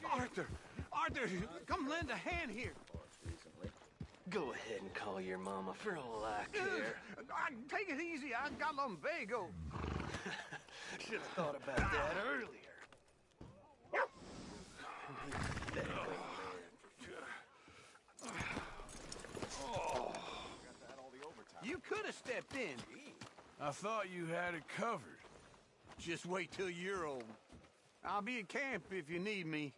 Arthur! Arthur, come lend a hand here. Go ahead and call your mama for all I care. Take it easy. I got lumbago. Should have thought about that earlier. You could have stepped in. I thought you had it covered. Just wait till you're old. I'll be at camp if you need me.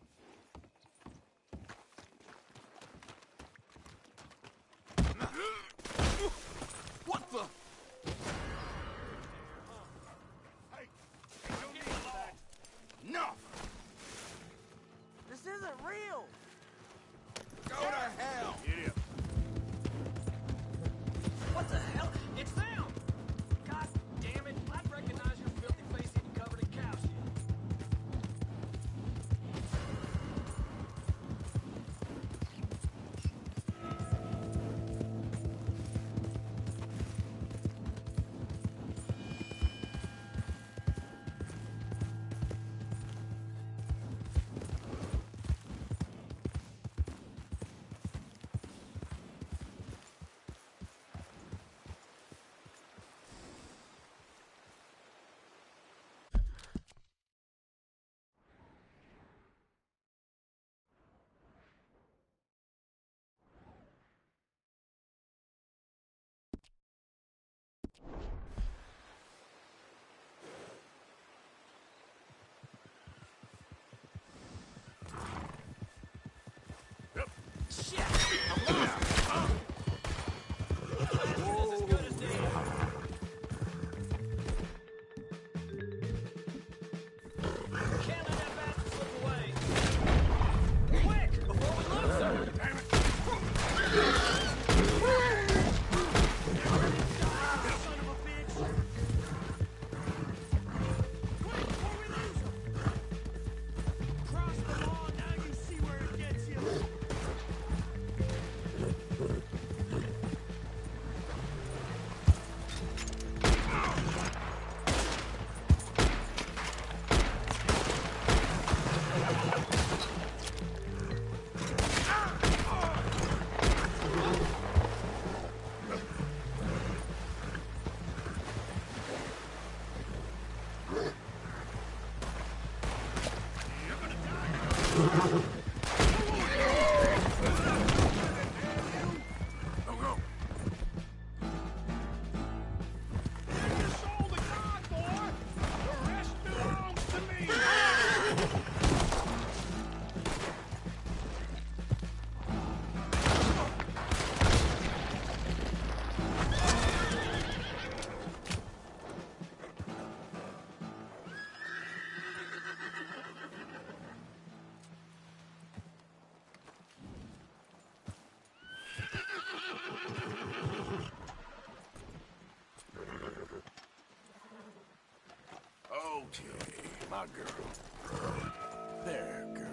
What the? Hey, don't need that. No! This isn't real! Go to hell! Idiot. What the hell? It's them! God damn it! I'd recognize your filthy face even covered in cow shit. Shit! I'm lost! Is as good as dead. Can't let that bastard slip away. Quick! Before we lose him! Damn it! Son of a bitch! Quick, before we lose him! Cross the law, now you see where it gets you. Okay, my girl. There, girl.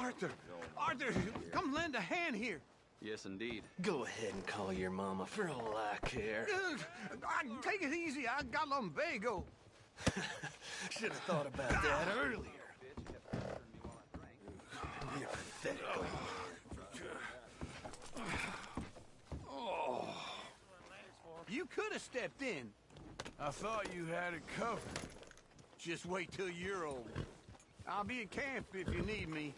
Arthur! Arthur, come lend a hand here. Yes, indeed. Go ahead and call your mama for all I care. Take it easy. I got lumbago. Should have thought about that earlier. You're pathetic. You could have stepped in. I thought you had it covered. Just wait till you're old. I'll be at camp if you need me.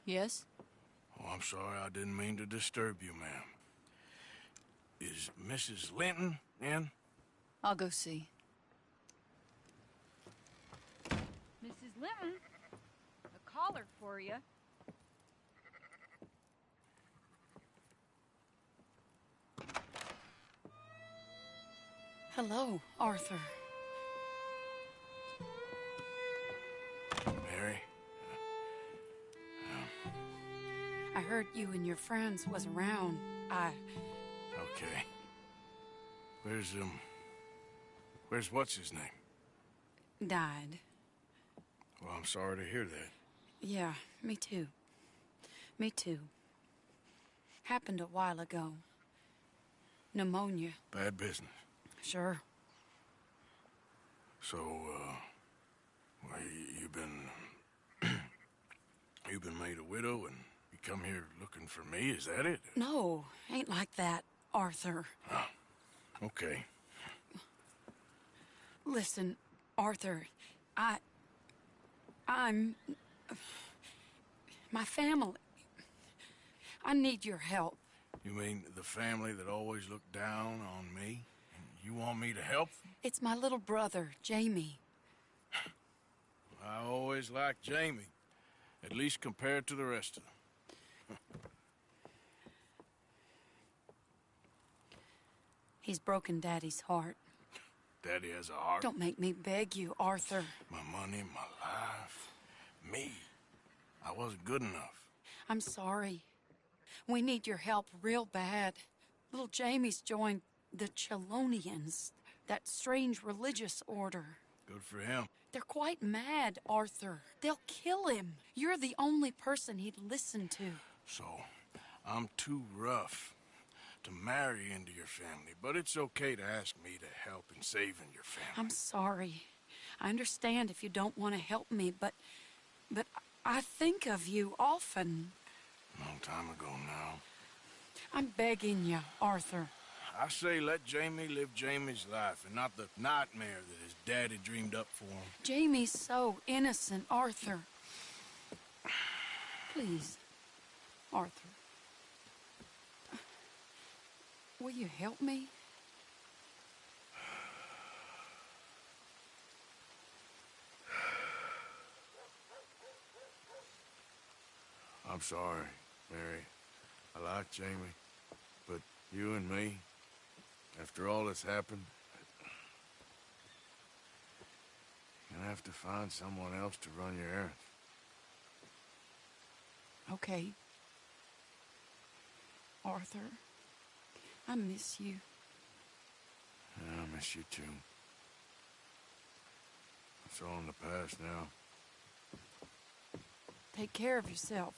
Yes? Oh, I'm sorry. I didn't mean to disturb you, ma'am. Is Mrs. Linton in? I'll go see. Mrs. Linton, a caller for you. Hello, Arthur. Mary? I heard you and your friends was around. Okay. Where's what's his name? Died. Well, I'm sorry to hear that. Yeah, me too. Me too. Happened a while ago. Pneumonia. Bad business. Sure. So, well, you've been made a widow and you come here looking for me, is that it? No, ain't like that, Arthur. Oh, okay. Listen, Arthur, I'm... my family. I need your help. You mean the family that always looked down on me? And you want me to help them? It's my little brother, Jamie. I always liked Jamie, at least compared to the rest of them. He's broken Daddy's heart. Daddy has a heart. Don't make me beg you, Arthur. My money, my life, me. I wasn't good enough. I'm sorry. We need your help real bad. Little Jamie's joined the Chelonians, that strange religious order. Good for him. They're quite mad, Arthur. They'll kill him. You're the only person he'd listen to. So, I'm too rough to marry into your family, but it's okay to ask me to help in saving your family. I'm sorry. I understand if you don't want to help me, but I think of you often. Long time ago now. I'm begging you, Arthur. I say let Jamie live Jamie's life and not the nightmare that his daddy dreamed up for him. Jamie's so innocent, Arthur. Please, Arthur. Will you help me? I'm sorry, Mary. I like Jamie, but you and me, after all that's happened, you're gonna have to find someone else to run your errands. Okay. Arthur, I miss you. Yeah, I miss you too. It's all in the past now. Take care of yourself.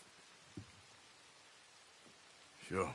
Sure.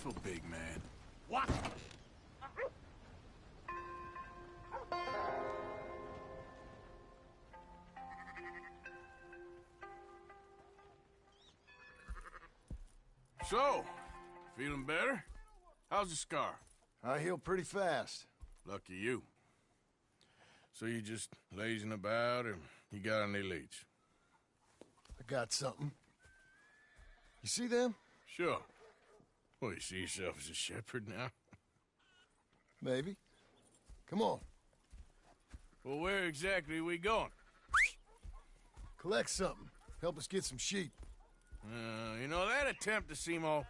rifle, big man. What? So, feeling better? How's the scar? I heal pretty fast. Lucky you. So you just lazing about, or you got any leads? I got something. You see them? Sure. Well, you see yourself as a shepherd now? Maybe. Come on. Well, where exactly are we going? Collect something. Help us get some sheep. You know, that attempt to seem all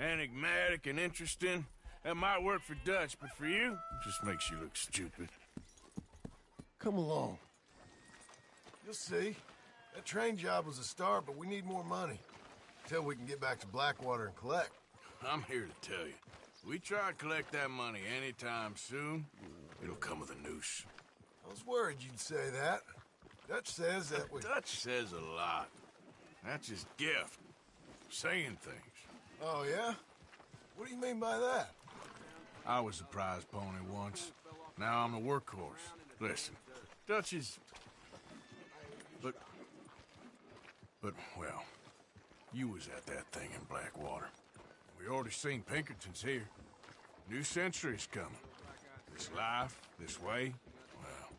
enigmatic and interesting, that might work for Dutch, but for you, it just makes you look stupid. Come along. You'll see. That train job was a start, but we need more money. Till we can get back to Blackwater and collect. I'm here to tell you, we try to collect that money anytime soon, it'll come with a noose. I was worried you'd say that. Dutch says that we... Dutch says a lot. That's his gift. Saying things. Oh, yeah? What do you mean by that? I was the prize pony once. Now I'm the workhorse. Listen, Dutch is... But, well, you was at that thing in Blackwater. We already seen Pinkertons here. New century's coming. This life, this way, well,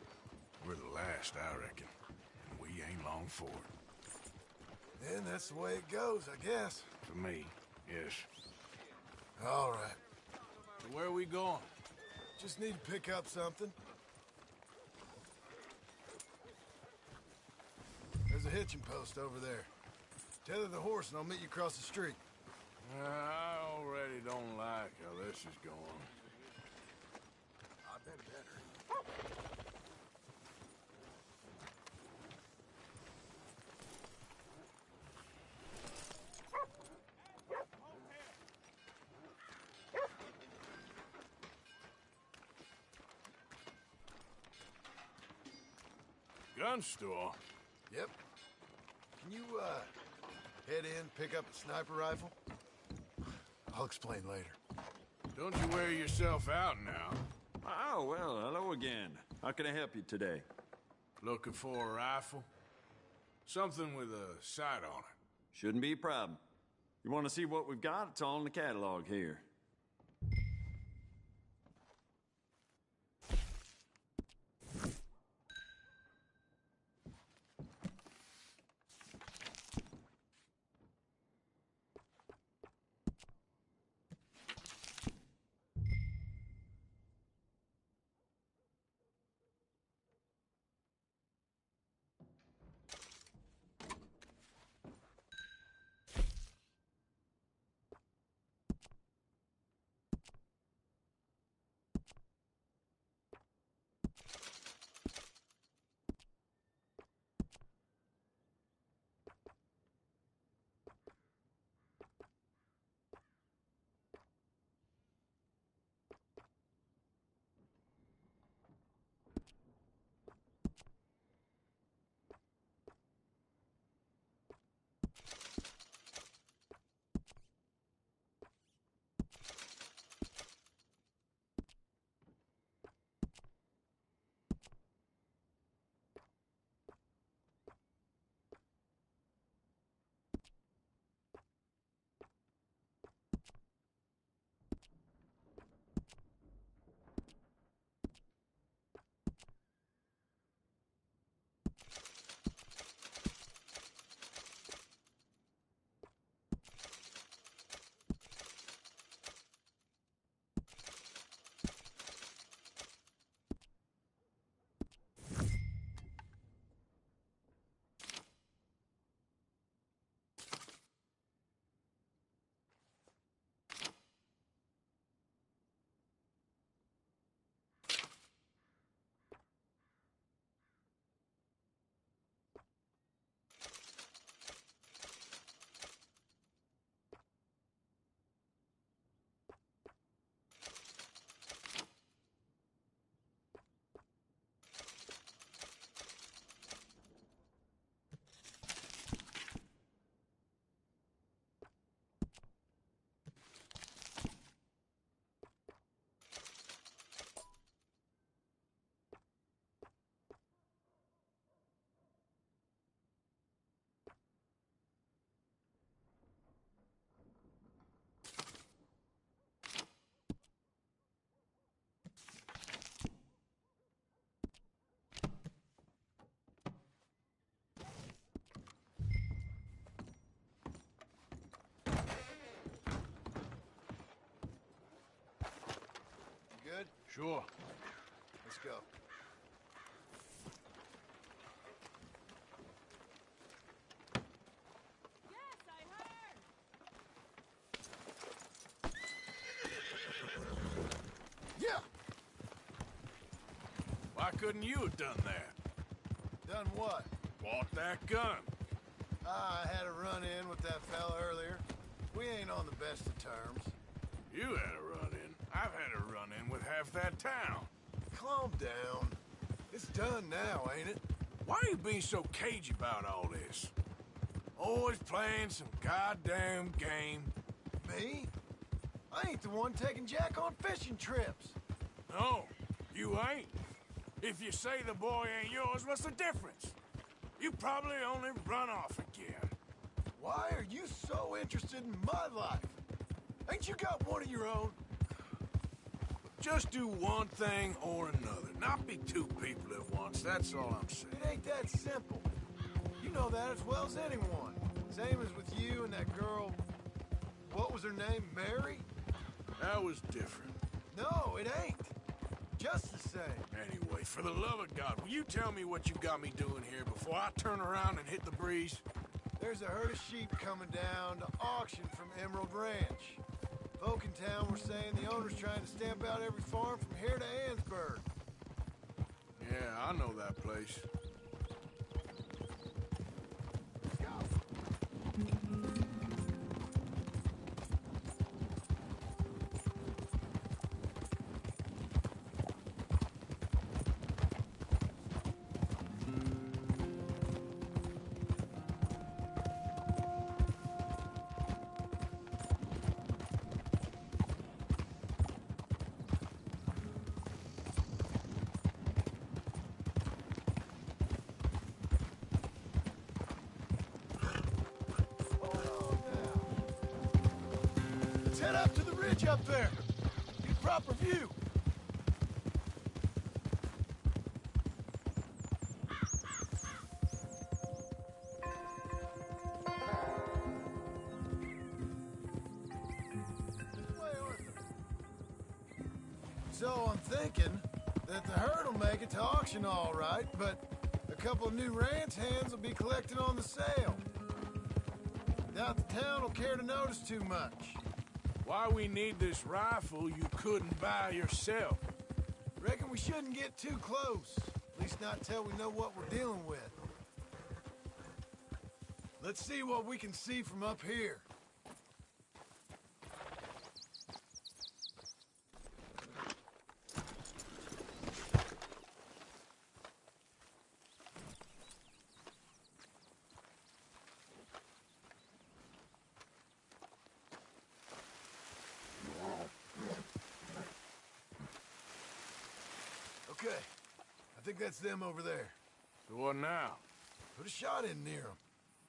we're the last, I reckon. And we ain't long for it. Then that's the way it goes, I guess. For me, yes. All right. So where are we going? Just need to pick up something. There's a hitching post over there. Tether the horse and I'll meet you across the street. I already don't like how this is going. I bet better. Gun store? Yep. Can you, head in, pick up a sniper rifle? I'll explain later. Don't you wear yourself out now. Oh, well, hello again. How can I help you today? Looking for a rifle? Something with a sight on it. Shouldn't be a problem. You want to see what we've got? It's all in the catalog here. Sure. Let's go. Yes, I heard. Yeah! Why couldn't you have done that? Done what? Bought that gun. I had a run-in with that fella earlier. We ain't on the best of terms. You had a run-in. I've had a run-in with half that town. Calm down. It's done now, ain't it? Why are you being so cagey about all this? Always playing some goddamn game. Me? I ain't the one taking Jack on fishing trips. No, you ain't. If you say the boy ain't yours, what's the difference? You probably only run off again. Why are you so interested in my life? Ain't you got one of your own? Just do one thing or another. Not be two people at once, that's all I'm saying. It ain't that simple. You know that as well as anyone. Same as with you and that girl... What was her name? Mary? That was different. No, it ain't. Just the same. Anyway, for the love of God, will you tell me what you got me doing here before I turn around and hit the breeze? There's a herd of sheep coming down to auction from Emerald Ranch. Folk in town were saying the owner's trying to stamp out every farm from here to Ansburg. Yeah, I know that place. Let's go. Let's head up to the ridge up there. Get proper view. This way, Arthur. So I'm thinking that the herd will make it to auction all right, but a couple of new ranch hands will be collecting on the sale. Doubt the town will care to notice too much. Why we need this rifle you couldn't buy yourself? Reckon we shouldn't get too close. At least not till we know what we're dealing with. Let's see what we can see from up here. Okay, I think that's them over there. So what now? Put a shot in near them.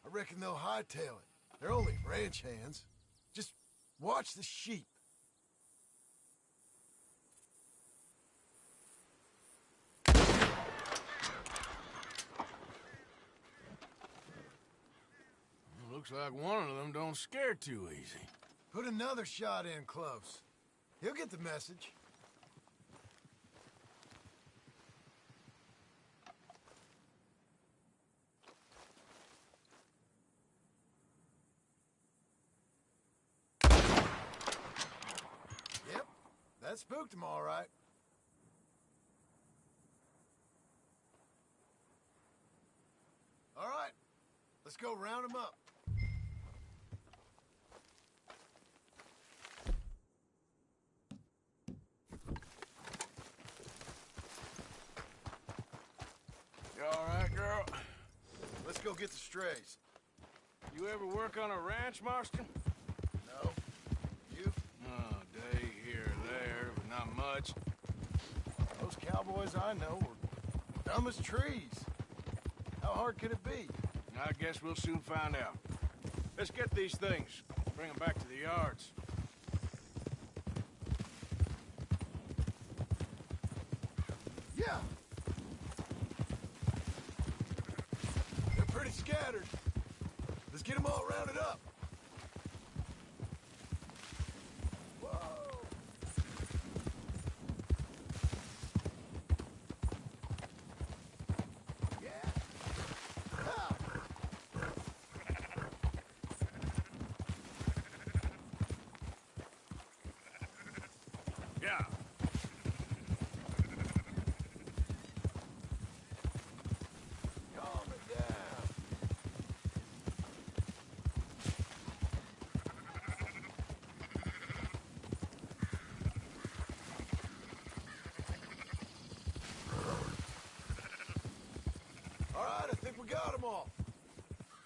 I reckon they'll hightail it. They're only ranch hands. Just watch the sheep. Looks like one of them don't scare too easy. Put another shot in close. He'll get the message. Yep, that spooked him all right. All right, let's go round him up. You all right, girl? Let's go get the strays. You ever work on a ranch, Marston? No? You? Oh, day here or there, but not much. Those cowboys I know were dumb as trees. How hard could it be? I guess we'll soon find out. Let's get these things. Bring them back to the yards. Yeah! They're pretty scattered. Let's get them all rounded up. Whoa! got them all.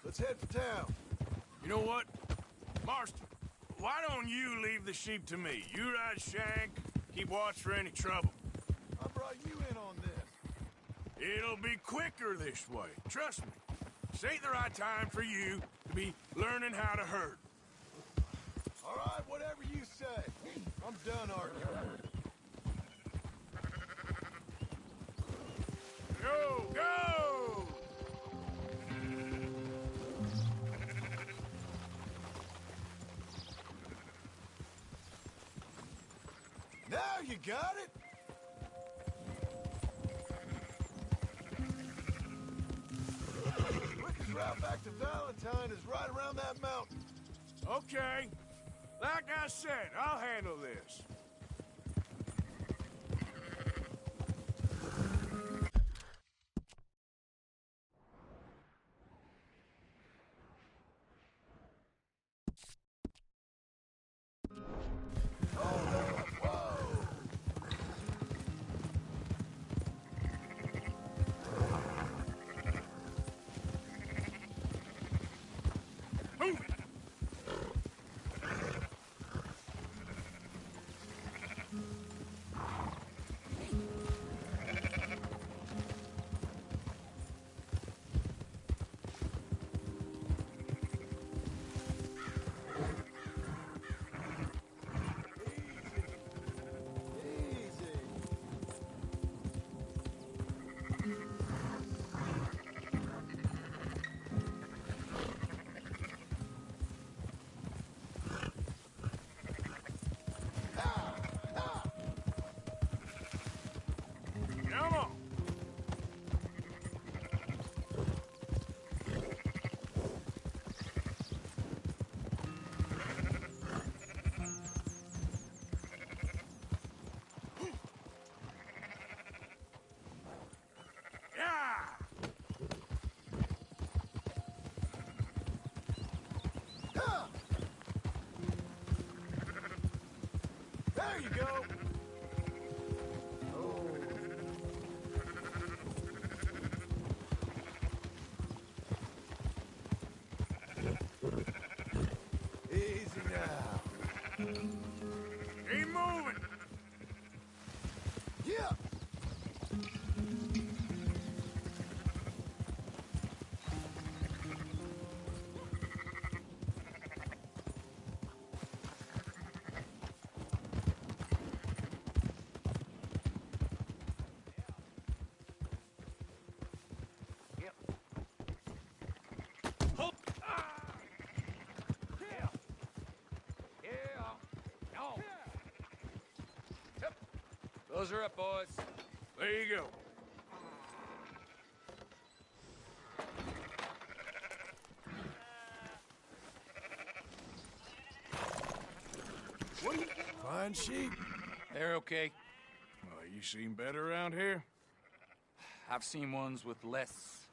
Let's head for town. You know what? Marston, why don't you leave the sheep to me? You ride Shank, keep watch for any trouble. I brought you in on this. It'll be quicker this way. Trust me. This ain't the right time for you to be learning how to herd. All right, whatever you say. I'm done arguing. Go, go! Now you got it? Quickest route back to Valentine is right around that mountain. Okay. Like I said, I'll handle this. Come on. There you go. Easy now. Keep moving. Yeah. Those are up, boys. There you go. Fine sheep. They're okay. Well, you seem better around here. I've seen ones with less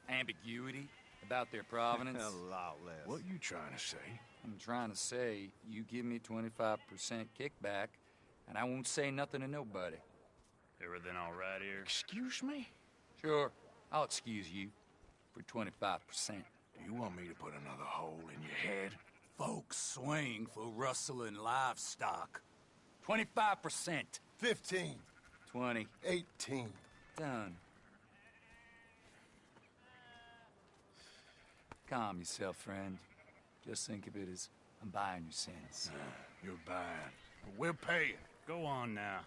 ambiguity about their provenance. A lot less. What you trying to say? I'm trying to say, you give me 25% kickback, and I won't say nothing to nobody. Everything all right here? Excuse me? Sure, I'll excuse you for 25%. Do you want me to put another hole in your head? Folks swing for rustling livestock. 25%. 15. 20. 18. Done. Calm yourself, friend. Just think of it as I'm buying your sins. You're buying. But we'll pay you. Go on now.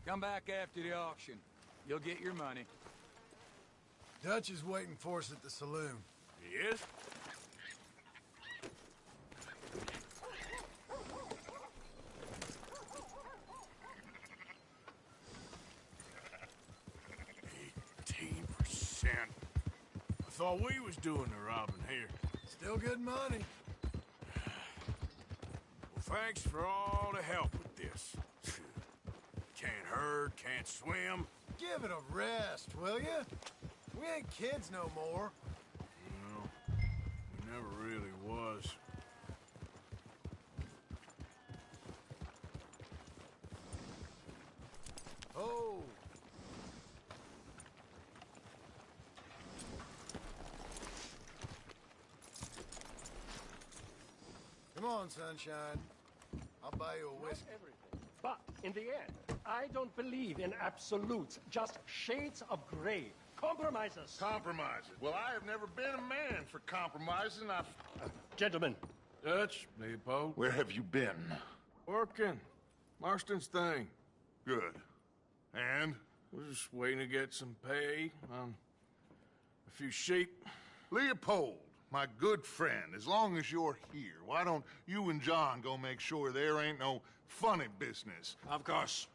Come back after the auction. You'll get your money. Dutch is waiting for us at the saloon. He is? I thought we was doing the robbing here. Still good money. Well, thanks for all the help with this. Can't herd, can't swim. Give it a rest, will ya? We ain't kids no more. No, we never really was. Oh. on, sunshine. I'll buy you a whiskey. But in the end, I don't believe in absolutes, just shades of gray. Compromises. Compromises. Well, I have never been a man for compromising. Gentlemen. Dutch, Leopold. Where have you been? Working. Marston's thing. Good. And? We're just waiting to get some pay on a few sheep. Leopold, my good friend, as long as you're here, why don't you and John go make sure there ain't no funny business? Of course.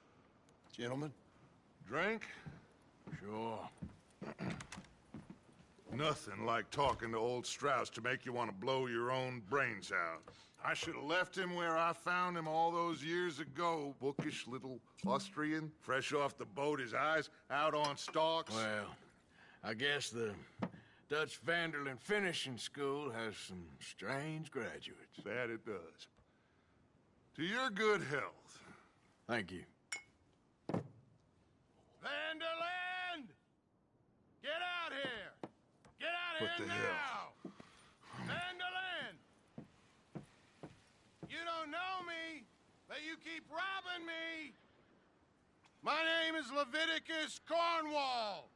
Gentlemen, drink? Sure. Nothing like talking to old Strauss to make you want to blow your own brains out. I should have left him where I found him all those years ago. Bookish little Austrian, fresh off the boat, his eyes out on stalks. Well, I guess the Dutch Vanderlyn Finishing School has some strange graduates. That it does. To your good health. Thank you. Vanderland! Get out here! Get out What here the now! hell? Vanderland! You don't know me, but you keep robbing me! My name is Leviticus Cornwall.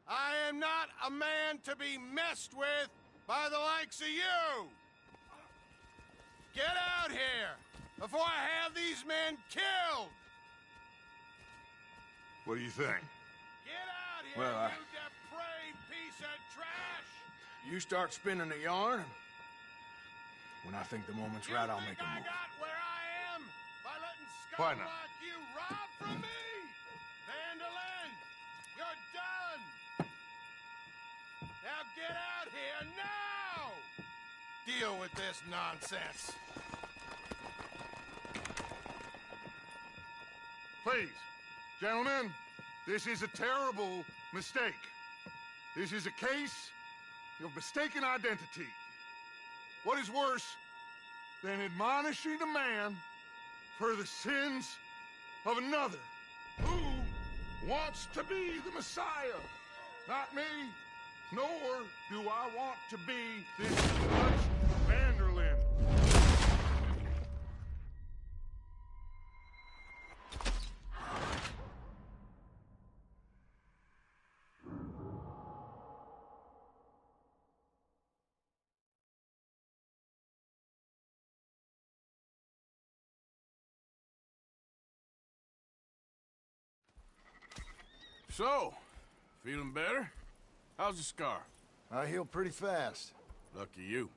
I am not a man to be messed with by the likes of you! Get out here before I have these men killed! What do you think? Get out here, Well, you depraved piece of trash! You start spinning the yarn, and when I think the moment's right, I'll make a I move. got where I am by letting Why scum not? like you rob from me! Vanderlyn, you're done! Now get out here now! Deal with this nonsense. Please, gentlemen, this is a terrible mistake. This is a case of mistaken identity. What is worse than admonishing a man for the sins of another who wants to be the Messiah? Not me, nor do I want to be this Dutch Vanderlyn. So, feeling better? How's the scar? I heal pretty fast. Lucky you.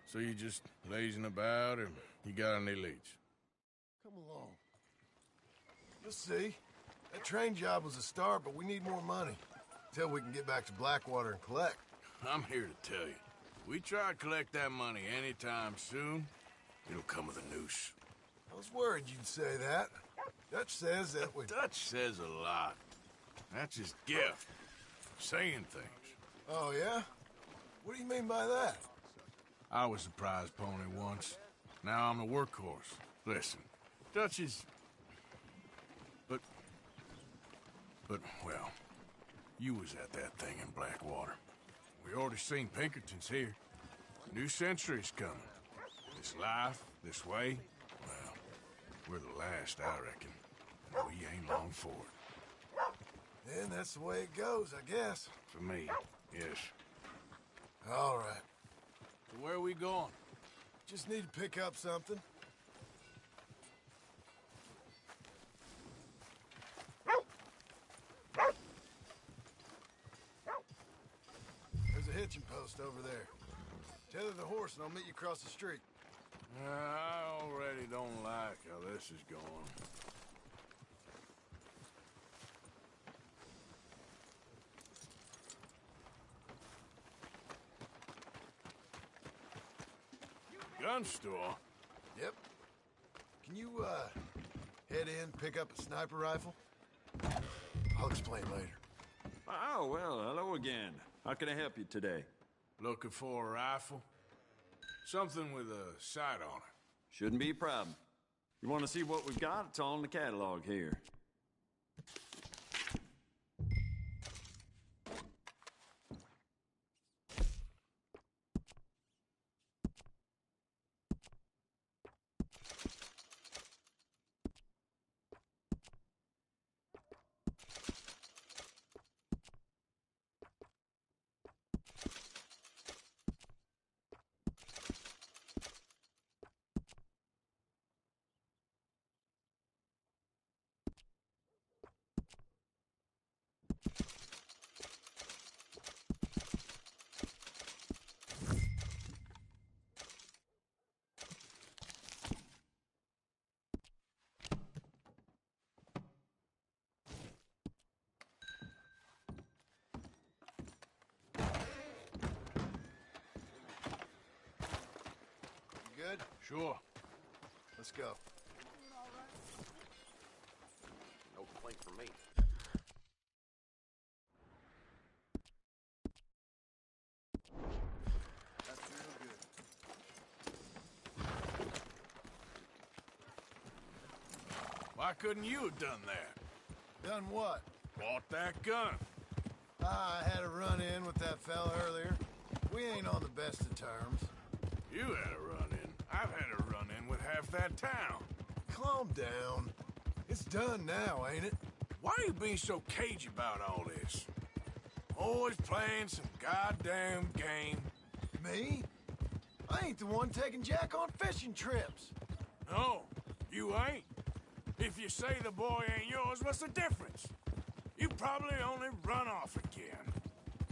So you just lazing about, or you got any leads? Come along. You'll see. That train job was a start, but we need more money. Till we can get back to Blackwater and collect. I'm here to tell you. We try to collect that money anytime soon, it'll come with a noose. I was worried you'd say that. Dutch says that we... Dutch says a lot. That's his gift. Saying things. Oh, yeah? What do you mean by that? I was a prize pony once. Now I'm a workhorse. Listen, Dutch is... But, well, you was at that thing in Blackwater. We already seen Pinkertons here. New century's coming. This life, this way, well, we're the last, I reckon. And we ain't long for it. Then that's the way it goes, I guess. For me, yes. All right. So where are we going? Just need to pick up something. There's a hitching post over there. Tether the horse and I'll meet you across the street. I already don't like how this is going. Gun store? Yep. Can you, head in, pick up a sniper rifle? I'll explain later. Oh, well, hello again. How can I help you today? Looking for a rifle? Something with a sight on it. Shouldn't be a problem. You want to see what we've got? It's all in the catalog here. Sure. Let's go. No complaint from me. That's real good. Why couldn't you have done that? Done what? Bought that gun. I had a run-in with that fella earlier. We ain't on the best of terms. You had a run-in. I've had a run-in with half that town. Calm down. It's done now, ain't it? Why are you being so cagey about all this? Always playing some goddamn game. Me? I ain't the one taking Jack on fishing trips. No, you ain't. If you say the boy ain't yours, what's the difference? You probably only run off again.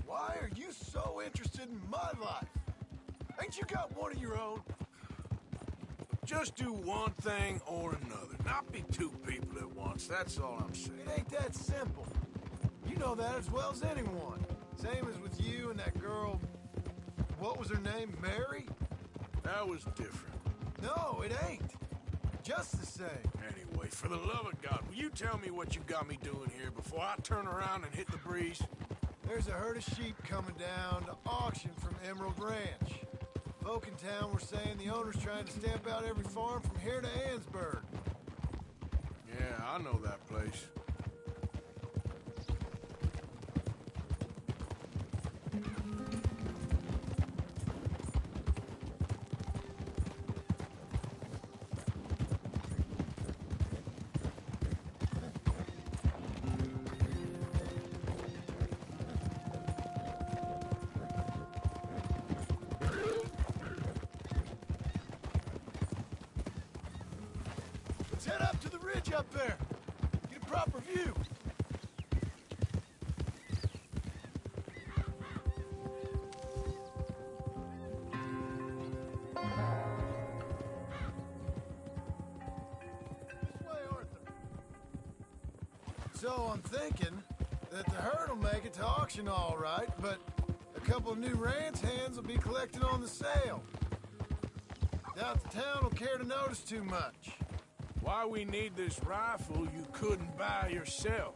Why are you so interested in my life? Ain't you got one of your own? Just do one thing or another. Not be two people at once, that's all I'm saying. It ain't that simple. You know that as well as anyone. Same as with you and that girl... What was her name? Mary? That was different. No, it ain't. Just the same. Anyway, for the love of God, will you tell me what you got me doing here before I turn around and hit the breeze? There's a herd of sheep coming down to auction from Emerald Ranch. Folk in town were saying the owner's trying to stamp out every farm from here to Ansburg. Yeah, I know that place. Let's head up to the ridge up there. Get a proper view. This way, Arthur. So I'm thinking that the herd will make it to auction all right, but a couple of new ranch hands will be collecting on the sale. Doubt the town will care to notice too much. Why we need this rifle you couldn't buy yourself?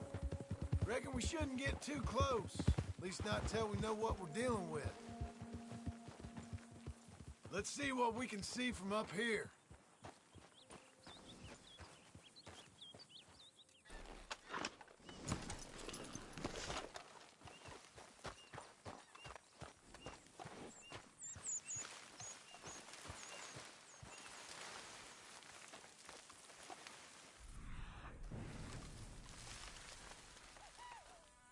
Reckon we shouldn't get too close. At least not till we know what we're dealing with. Let's see what we can see from up here.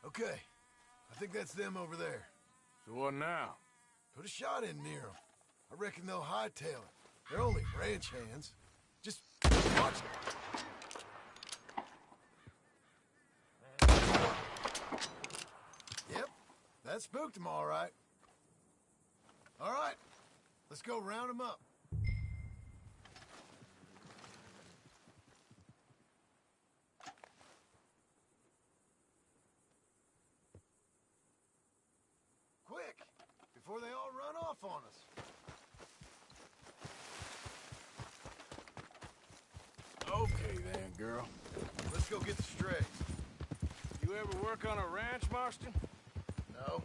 Okay, I think that's them over there. So what now? Put a shot in near them. I reckon they'll hightail it. They're only ranch hands. Just watch it. Yep, that spooked them all right. All right, let's go round them up. Quick, before they all run off on us. Okay then, girl. Let's go get the strays. You ever work on a ranch, Marston? No?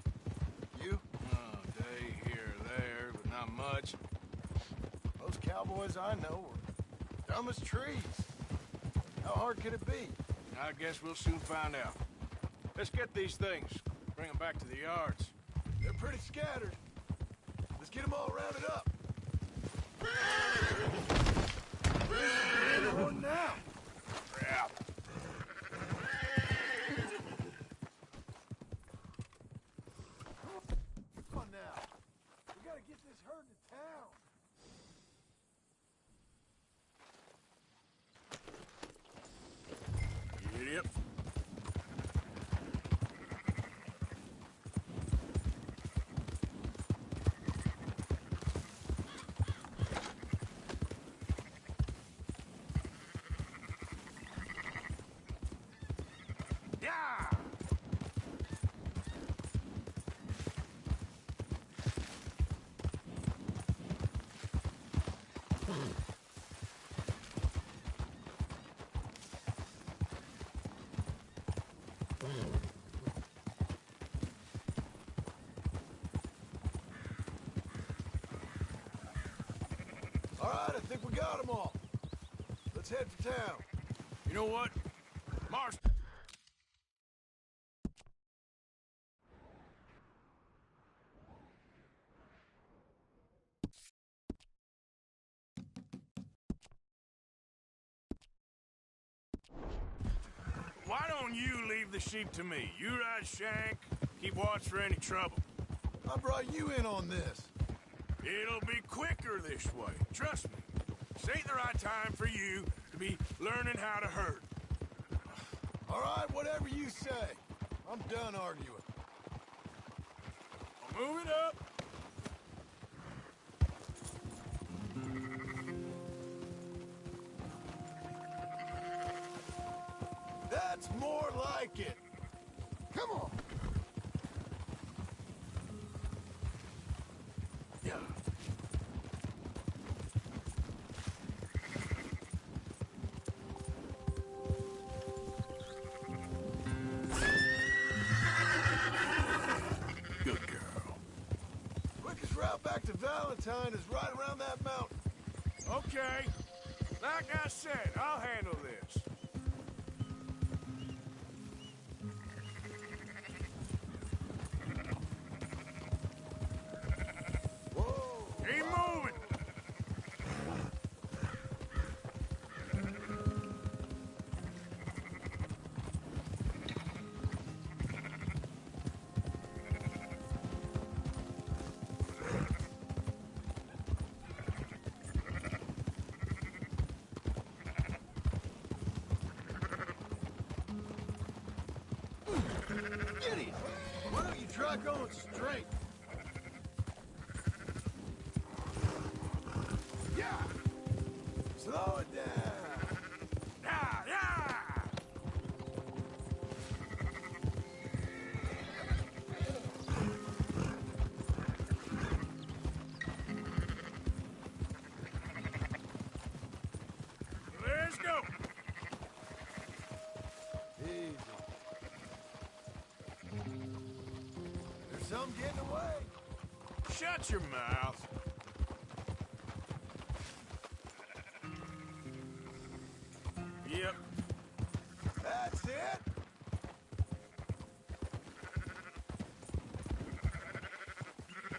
You? Oh, day here or there, but not much. Most cowboys I know are dumb as trees. How hard could it be? I guess we'll soon find out. Let's get these things. Bring them back to the yards. They're pretty scattered. Let's get them all rounded up. Where's the one now? Crap. Come on now. We gotta get this herd to town. Idiot. Let's head for town. You know what? Mars... Why don't you leave the sheep to me? You ride Shank, keep watch for any trouble. I brought you in on this. It'll be quicker this way. Trust me. This ain't the right time for you to be learning how to herd. All right, whatever you say. I'm done arguing. I'll move it up. That's more like it. Come on. Yeah. Good girl. Quickest route back to Valentine is right around that mountain. Okay. Like I said, I'll handle this. Whoa. Keep moving. Idiot. Why don't you try going straight? Yeah. Slow it down. Yeah, yeah. Let's go. Easy. There's some getting away. Shut your mouth. Yep. That's it.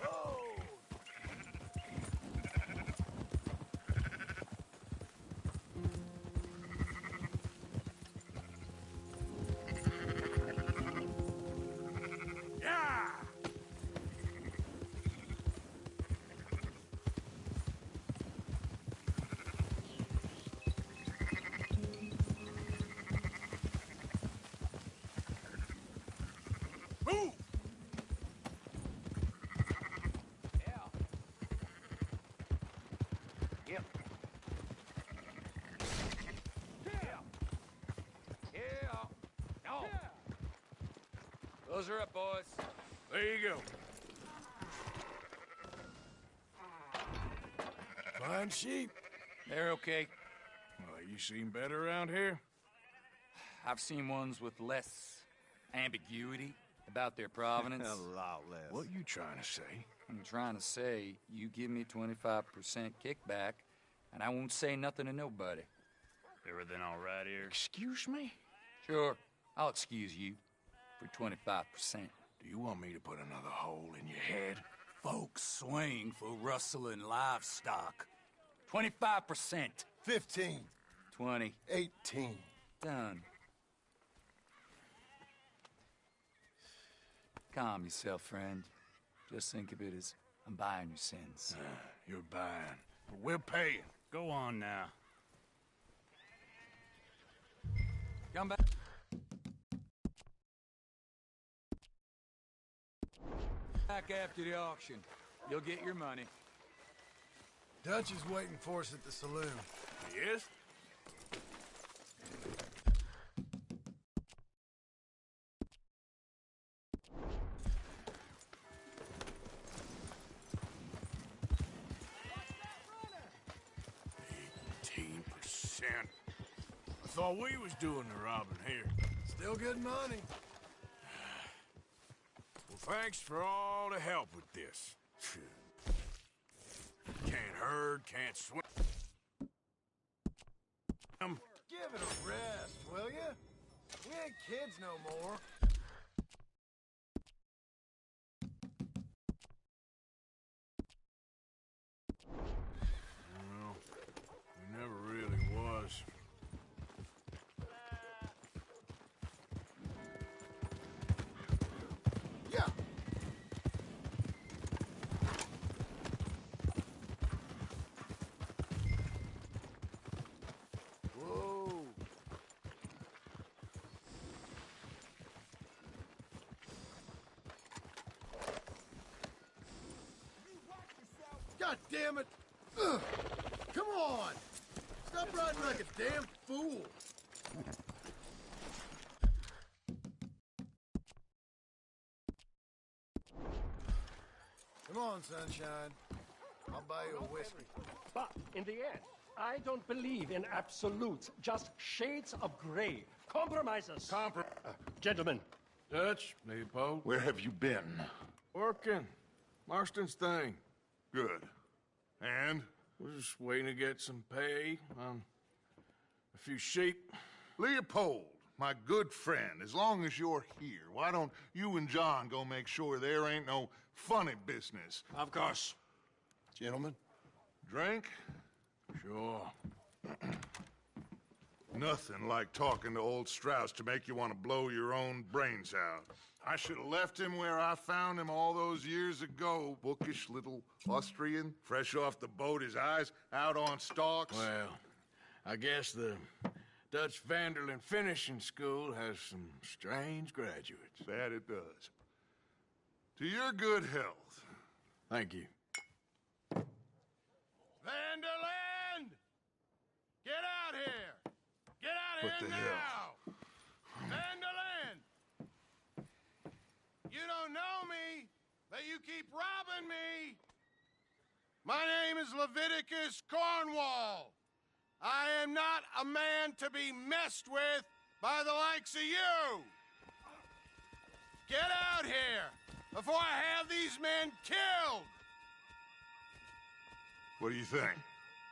Oh. Yeah. Move. Yep. No. Those are up, boys. There you go. Fine sheep. They're okay. Well, you seen better around here? I've seen ones with less ambiguity about their provenance. A lot less. What you trying to say? I'm trying to say, you give me 25% kickback, and I won't say nothing to nobody. Everything all right here? Excuse me? Sure, I'll excuse you for 25%. Do you want me to put another hole in your head? Folks swing for rustling livestock. 25%. 15. 20. 18. Done. Calm yourself, friend. Just think of it as I'm buying your sins. You're buying, but we're paying. Go on now. Come back. Back after the auction. You'll get your money. Dutch is waiting for us at the saloon. Yes? I thought we was doing the robbing here. Still good money. Well, thanks for all the help with this. Can't herd, can't swim. Give it a rest, will ya? We ain't kids no more. Well, he never really was. Yeah. Whoa. God damn it! Ugh. Come on! Stop riding like a damn fool! Come on, sunshine. I'll buy you a whiskey. But in the end, I don't believe in absolutes, just shades of gray. Compromises. Gentlemen. Dutch, Leopold. Where have you been? Working. Marston's thing. Good. And? We're just waiting to get some pay on a few sheep. Leopold, my good friend, as long as you're here, why don't you and John go make sure there ain't no funny business? Of course. Gentlemen, drink? Sure. Nothing like talking to old Strauss to make you want to blow your own brains out. I should have left him where I found him all those years ago. Bookish little Austrian, fresh off the boat, his eyes out on stalks. Well, I guess the Dutch Vanderlyn Finishing School has some strange graduates. That it does. To your good health. Thank you. Vanderland! Get out here! Get out What here the now! hell? Vanderland! You don't know me, but you keep robbing me! My name is Leviticus Cornwall. I am not a man to be messed with by the likes of you! Get out here before I have these men killed! What do you think?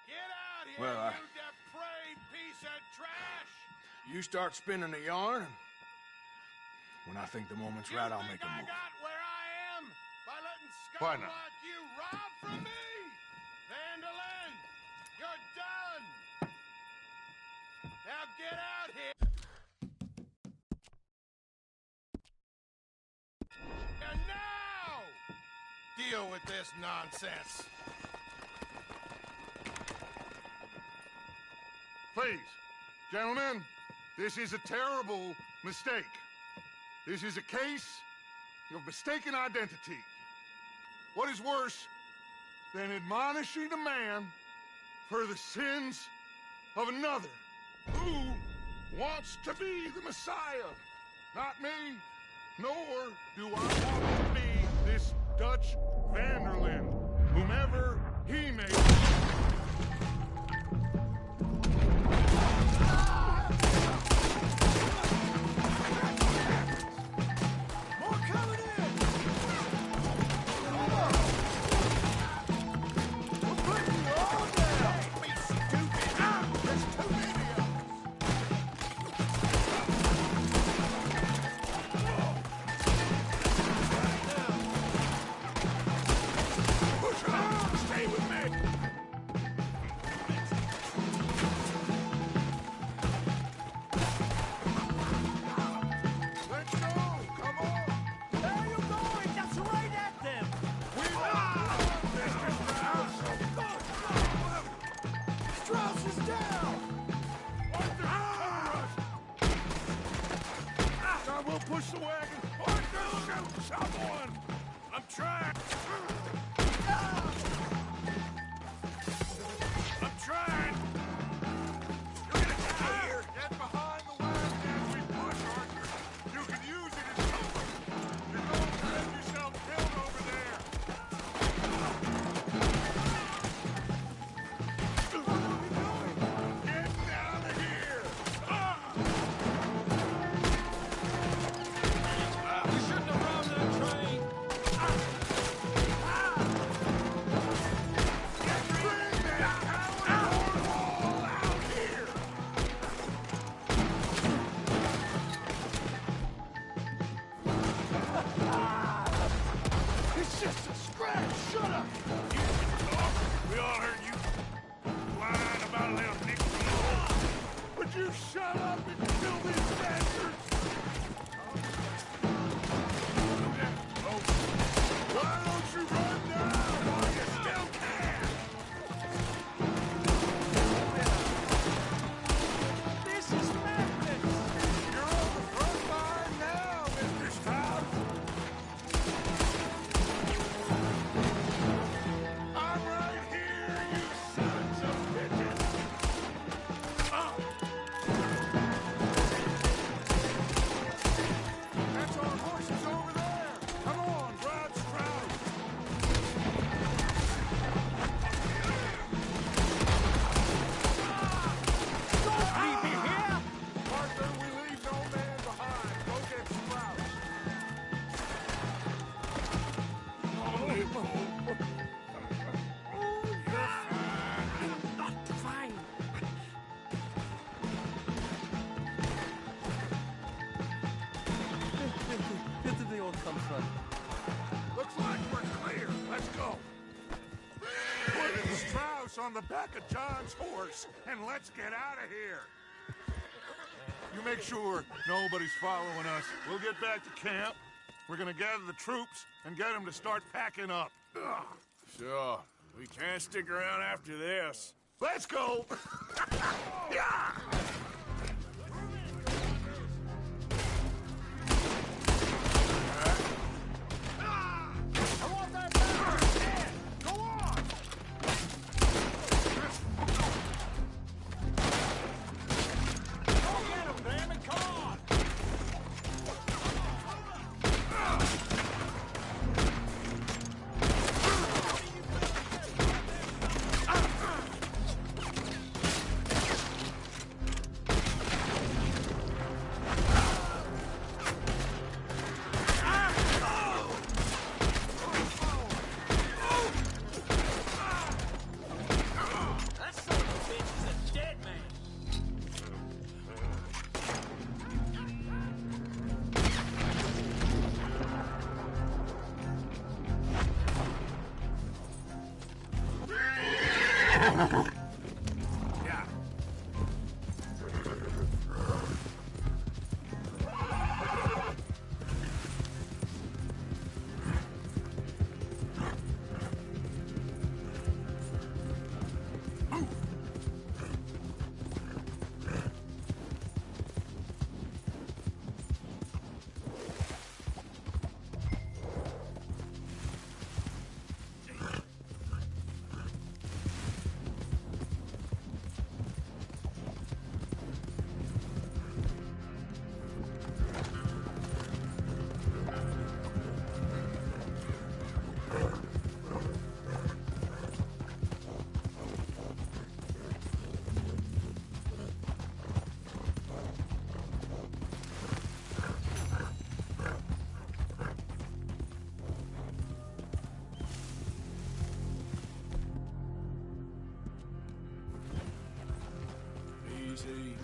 Get out here, Well, you depraved piece of trash! You start spinning the yarn, and when I think the moment's right, I'll make a I move. got where I am by letting Why scum not? like you rob from me? Vanderlyn, you're done! Now get out here! And now! Deal with this nonsense! Please, gentlemen, this is a terrible mistake. This is a case of mistaken identity. What is worse than admonishing a man for the sins of another who wants to be the Messiah? Not me, nor do I want to be this Dutch Vanderlyn, whomever he may be. Push the wagon! Shoot someone! I'm trying! I'm trying! You're gonna die here! Get behind the wagon as we push, Arthur! You can use it as cover! You're going to get yourself killed over there! What are we doing? Get out of here! We shouldn't have robbed that train. We all heard you whine about a little Nick. Would you shut up and kill these bastards? Why don't you run now while you still can? This is madness! You're on the front line now, Mr. Stroud. I'm right here, you sons of bitches. That's our horses over there. Come on, drive Stroud. Leave me here! Partner, we leave no man behind. Go get Stroud. Fine. Where did they all come from? Looks like we're clear. Let's go. Put Strauss on the back of John's horse, and let's get out of here. You make sure nobody's following us. We'll get back to camp. We're gonna gather the troops and get them to start packing up. Sure. We can't stick around after this. Let's go! Yeah! I want that back! Go on! Go get him, damn it! Come on! That son of a bitch is a dead man! Yeah. Easy.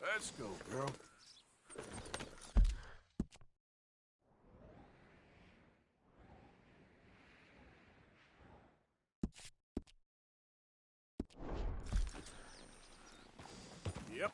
Let's go, girl. Yep.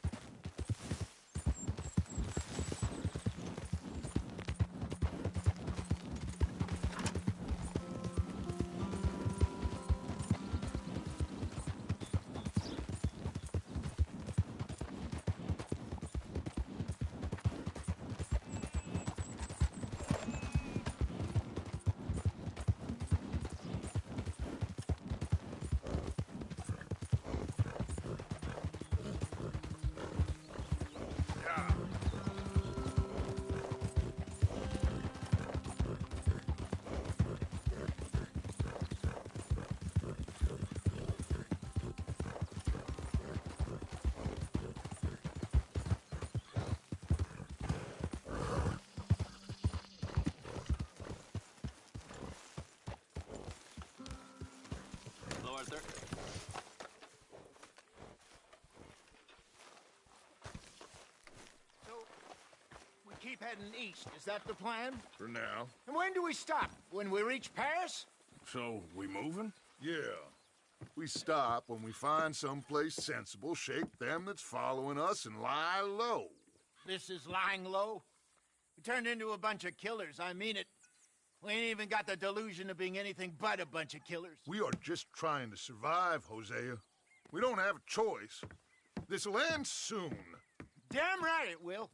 heading east. Is that the plan? For now. And when do we stop? When we reach Paris? So, we moving? Yeah. We stop when we find someplace sensible, shake them that's following us, and lie low. This is lying low? We turned into a bunch of killers, I mean it. We ain't even got the delusion of being anything but a bunch of killers. We are just trying to survive, Hosea. We don't have a choice. This'll end soon. Damn right it will.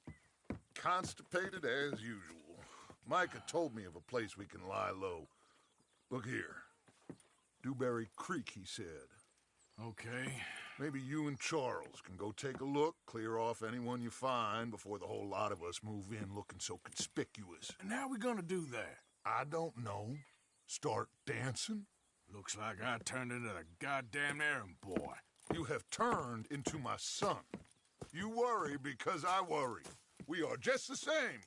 Constipated as usual. Micah told me of a place we can lie low. Look here. Dewberry Creek, he said. Okay. Maybe you and Charles can go take a look, clear off anyone you find before the whole lot of us move in looking so conspicuous. And how we gonna do that? I don't know. Start dancing? Looks like I turned into the goddamn errand boy. You have turned into my son. You worry because I worry. We are just the same.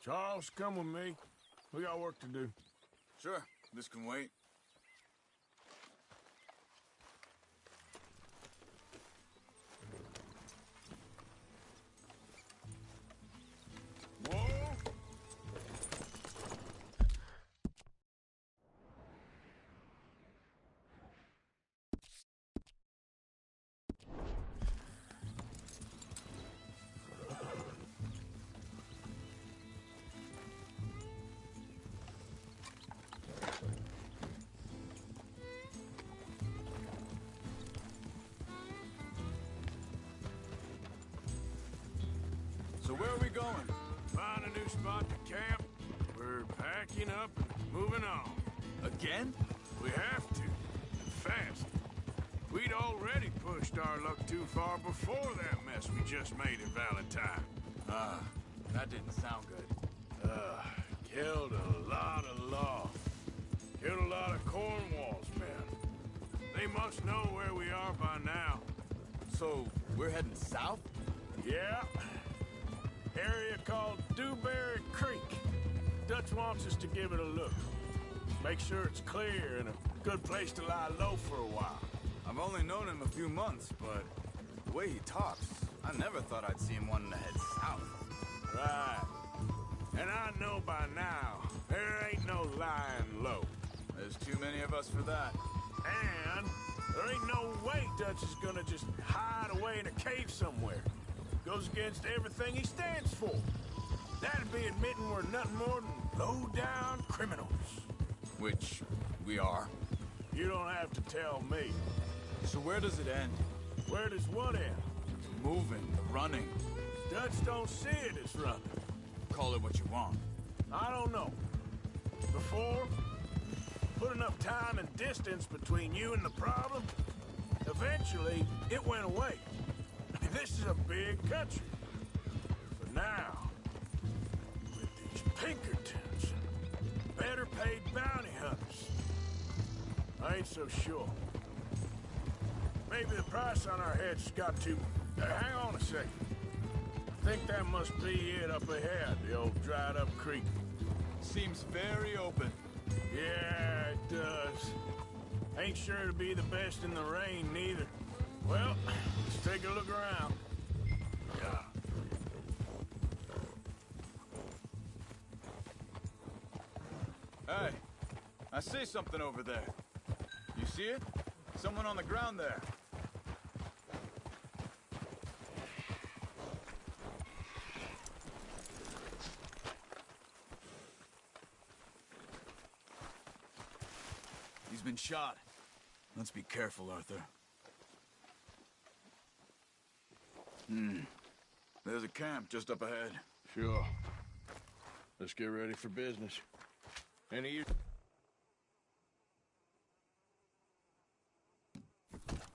Charles, come with me. We got work to do. Sure, this can wait. Whoa! So where are we going? Find a new spot to camp. We're packing up and moving on. Again? We have to. And fast. We'd already pushed our luck too far before that mess we just made at Valentine. That didn't sound good. Killed a lot of law. Killed a lot of Cornwall's men. They must know where we are by now. So, we're heading south? Yeah. Area called Dewberry Creek. Dutch wants us to give it a look. Make sure it's clear and a good place to lie low for a while. I've only known him a few months, but the way he talks, I never thought I'd see him wanting to head south. Right. And I know by now, there ain't no lying low. There's too many of us for that. And there ain't no way Dutch is gonna just hide away in a cave somewhere. Goes against everything he stands for. That'd be admitting we're nothing more than low-down criminals. Which we are. You don't have to tell me. So where does it end? Where does what end? The moving, the running. Dutch don't see it as running. Call it what you want. I don't know. Before, put enough time and distance between you and the problem, eventually it went away. This is a big country. But now, with these Pinkertons and better paid bounty hunters, I ain't so sure. Maybe the price on our heads got too... hang on a second. I think that must be it up ahead, the old dried-up creek. Seems very open. Yeah, it does. Ain't sure to be the best in the rain, neither. Well, let's take a look around. Yeah. Hey, I see something over there. You see it? Someone on the ground there. He's been shot. Let's be careful, Arthur. There's a camp just up ahead. Sure. Let's get ready for business. Any of you...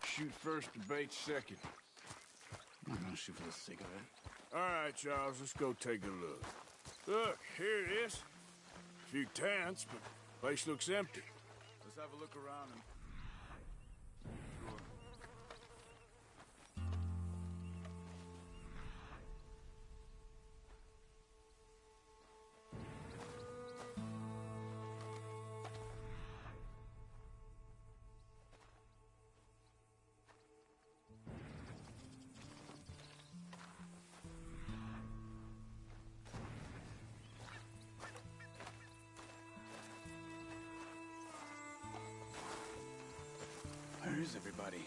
Shoot first, debate second. I'm not gonna shoot for the sake of it. All right, Charles, let's go take a look. Look, here it is. A few tents, but the place looks empty. Let's have a look around and... confuse everybody.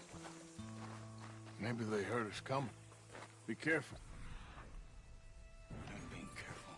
Maybe they heard us coming. Be careful. I'm being careful.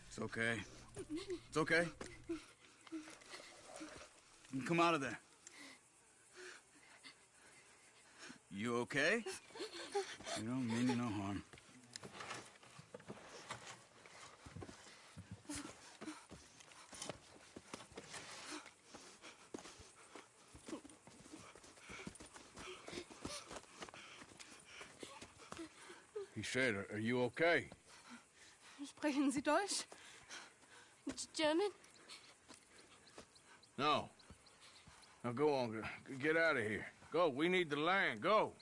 It's okay. It's okay. You can come out of there. You okay? You don't mean you no harm. He said, are you okay? Sprechen Sie Deutsch? German? No. Now go on. Get out of here. Go. We need the land. Go.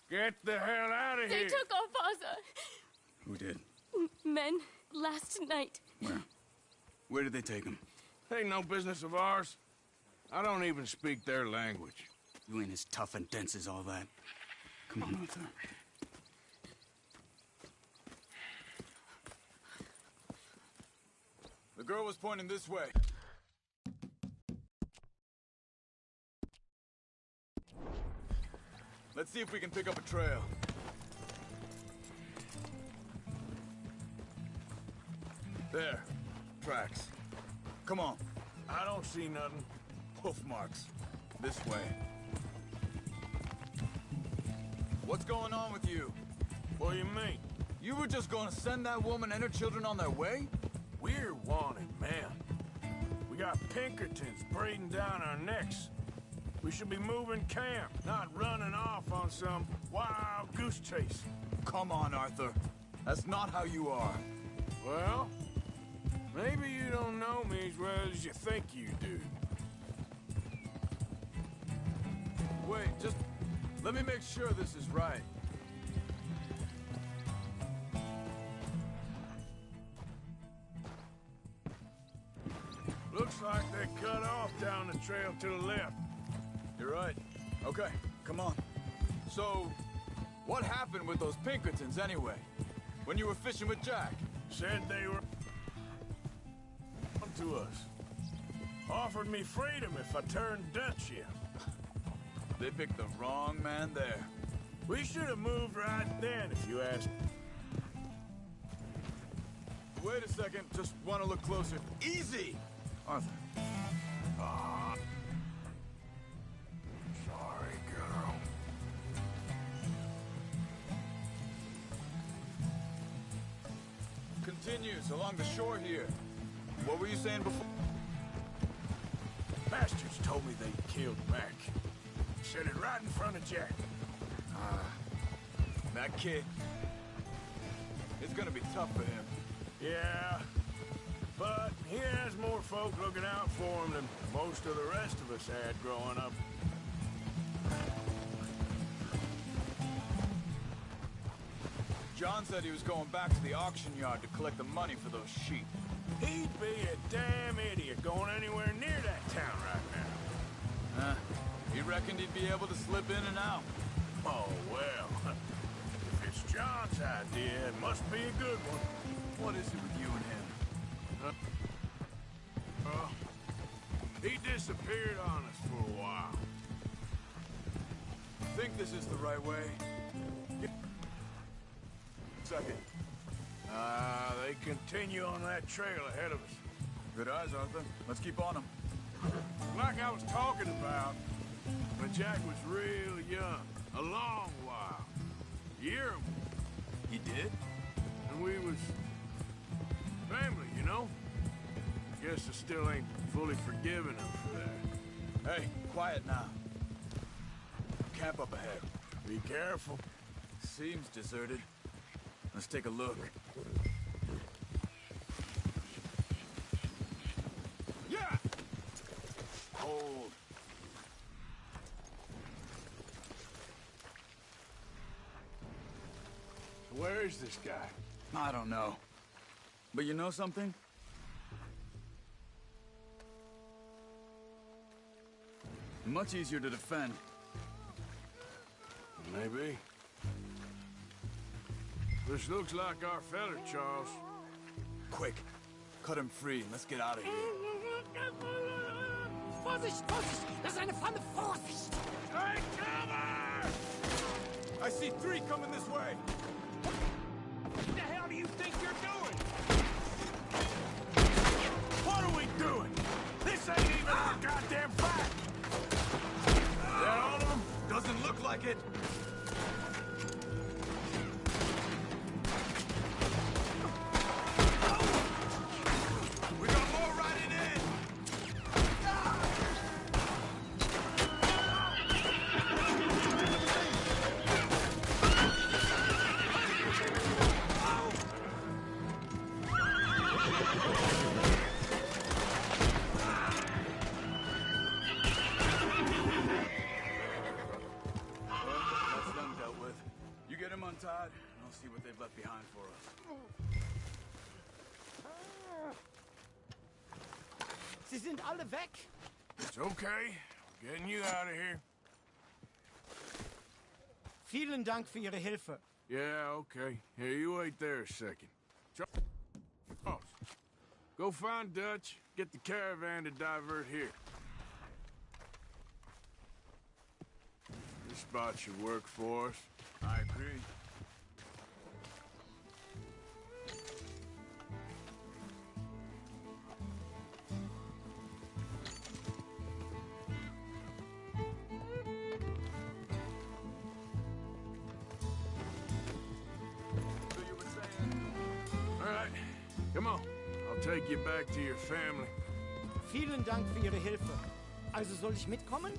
Get the hell out of They here. took our father. Who did? Men, last night. Where? Where did they take him? Ain't no business of ours. I don't even speak their language. You ain't as tough and dense as all that. Come on, Arthur. The girl was pointing this way. Let's see if we can pick up a trail. There. Tracks. Come on. I don't see nothing. Hoof marks. This way. What's going on with you? What do you mean? You were just gonna send that woman and her children on their way? We're wanted, man. We got Pinkertons breathing down our necks. We should be moving camp, not running off on some wild goose chase. Come on, Arthur. That's not how you are. Well, maybe you don't know me as well as you think you do. Wait, just let me make sure this is right. Looks like they cut off down the trail to the left. You're right. Okay, come on. So, what happened with those Pinkertons anyway? When you were fishing with Jack? Said they were to us. Offered me freedom if I turned Dutch in. They picked the wrong man there. We should have moved right then, if you ask. Wait a second, just want to look closer. Easy! Arthur. Sorry, girl. Continues along the shore here. What were you saying before? Bastards told me they killed Mac. Said it right in front of Jack. That kid. It's gonna be tough for him. Yeah, but he has more folk looking out for him than most of the rest of us had growing up. John said he was going back to the auction yard to collect the money for those sheep. He'd be a damn idiot going anywhere near that town right now. He reckoned he'd be able to slip in and out. Oh, well. If it's John's idea, it must be a good one. What is it with you and him? He disappeared on us for a while. Think this is the right way? Second. They continue on that trail ahead of us. Good eyes, Arthur. Let's keep on them. Like I was talking about, when Jack was real young, a long while. A year. He did? And we was family, you know? Guess I still ain't fully forgiven him for that. Hey, quiet now. Camp up ahead. Be careful. Seems deserted. Let's take a look. Yeah! Hold. Where is this guy? I don't know. But you know something? Much easier to defend. Maybe. This looks like our fella, Charles. Quick, cut him free and let's get out of here. Vorsicht, Vorsicht! Das ist eine Pfanne! Vorsicht! Take cover! I see 3 coming this way! What the hell do you think you're doing? What are we doing? This ain't even a goddamn fight! That all of them? Doesn't look like it. We got more riding in! That's them dealt with. You get them untied, and I'll see what they've left behind for us. Sie sind alle weg! It's okay. I'm getting you out of here. Vielen Dank für Ihre Hilfe. Yeah, okay. Here, you wait there a second. Charles, go find Dutch, get the caravan to divert here. This spot should work for us. I agree. So you were saying? All right, come on. I'll take you back to your family. Vielen Dank für Ihre Hilfe. Also soll ich mitkommen?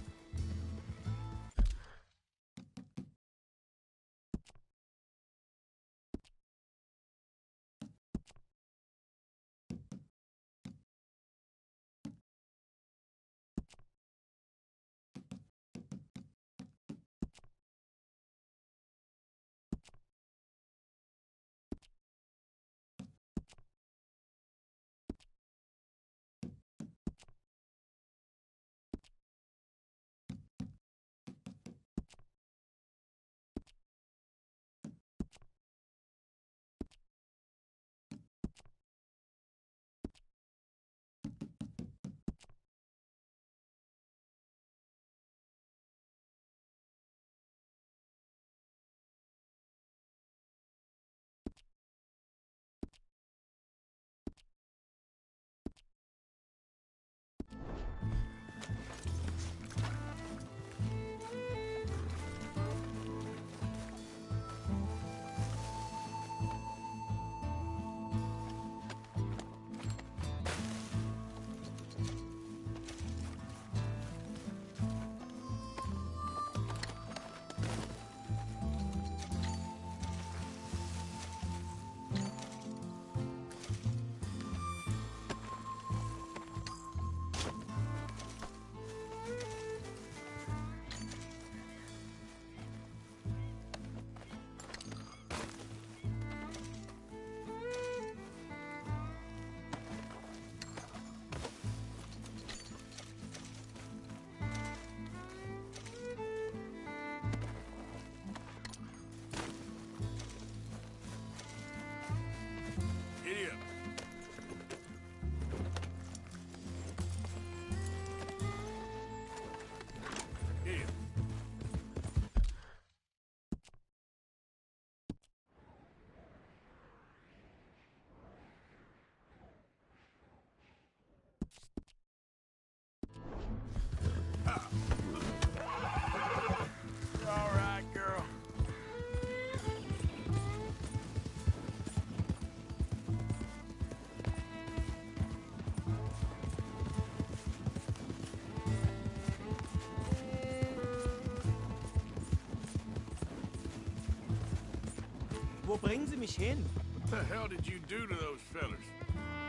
Wo bringen Sie mich hin? What the hell did you do to those fellers?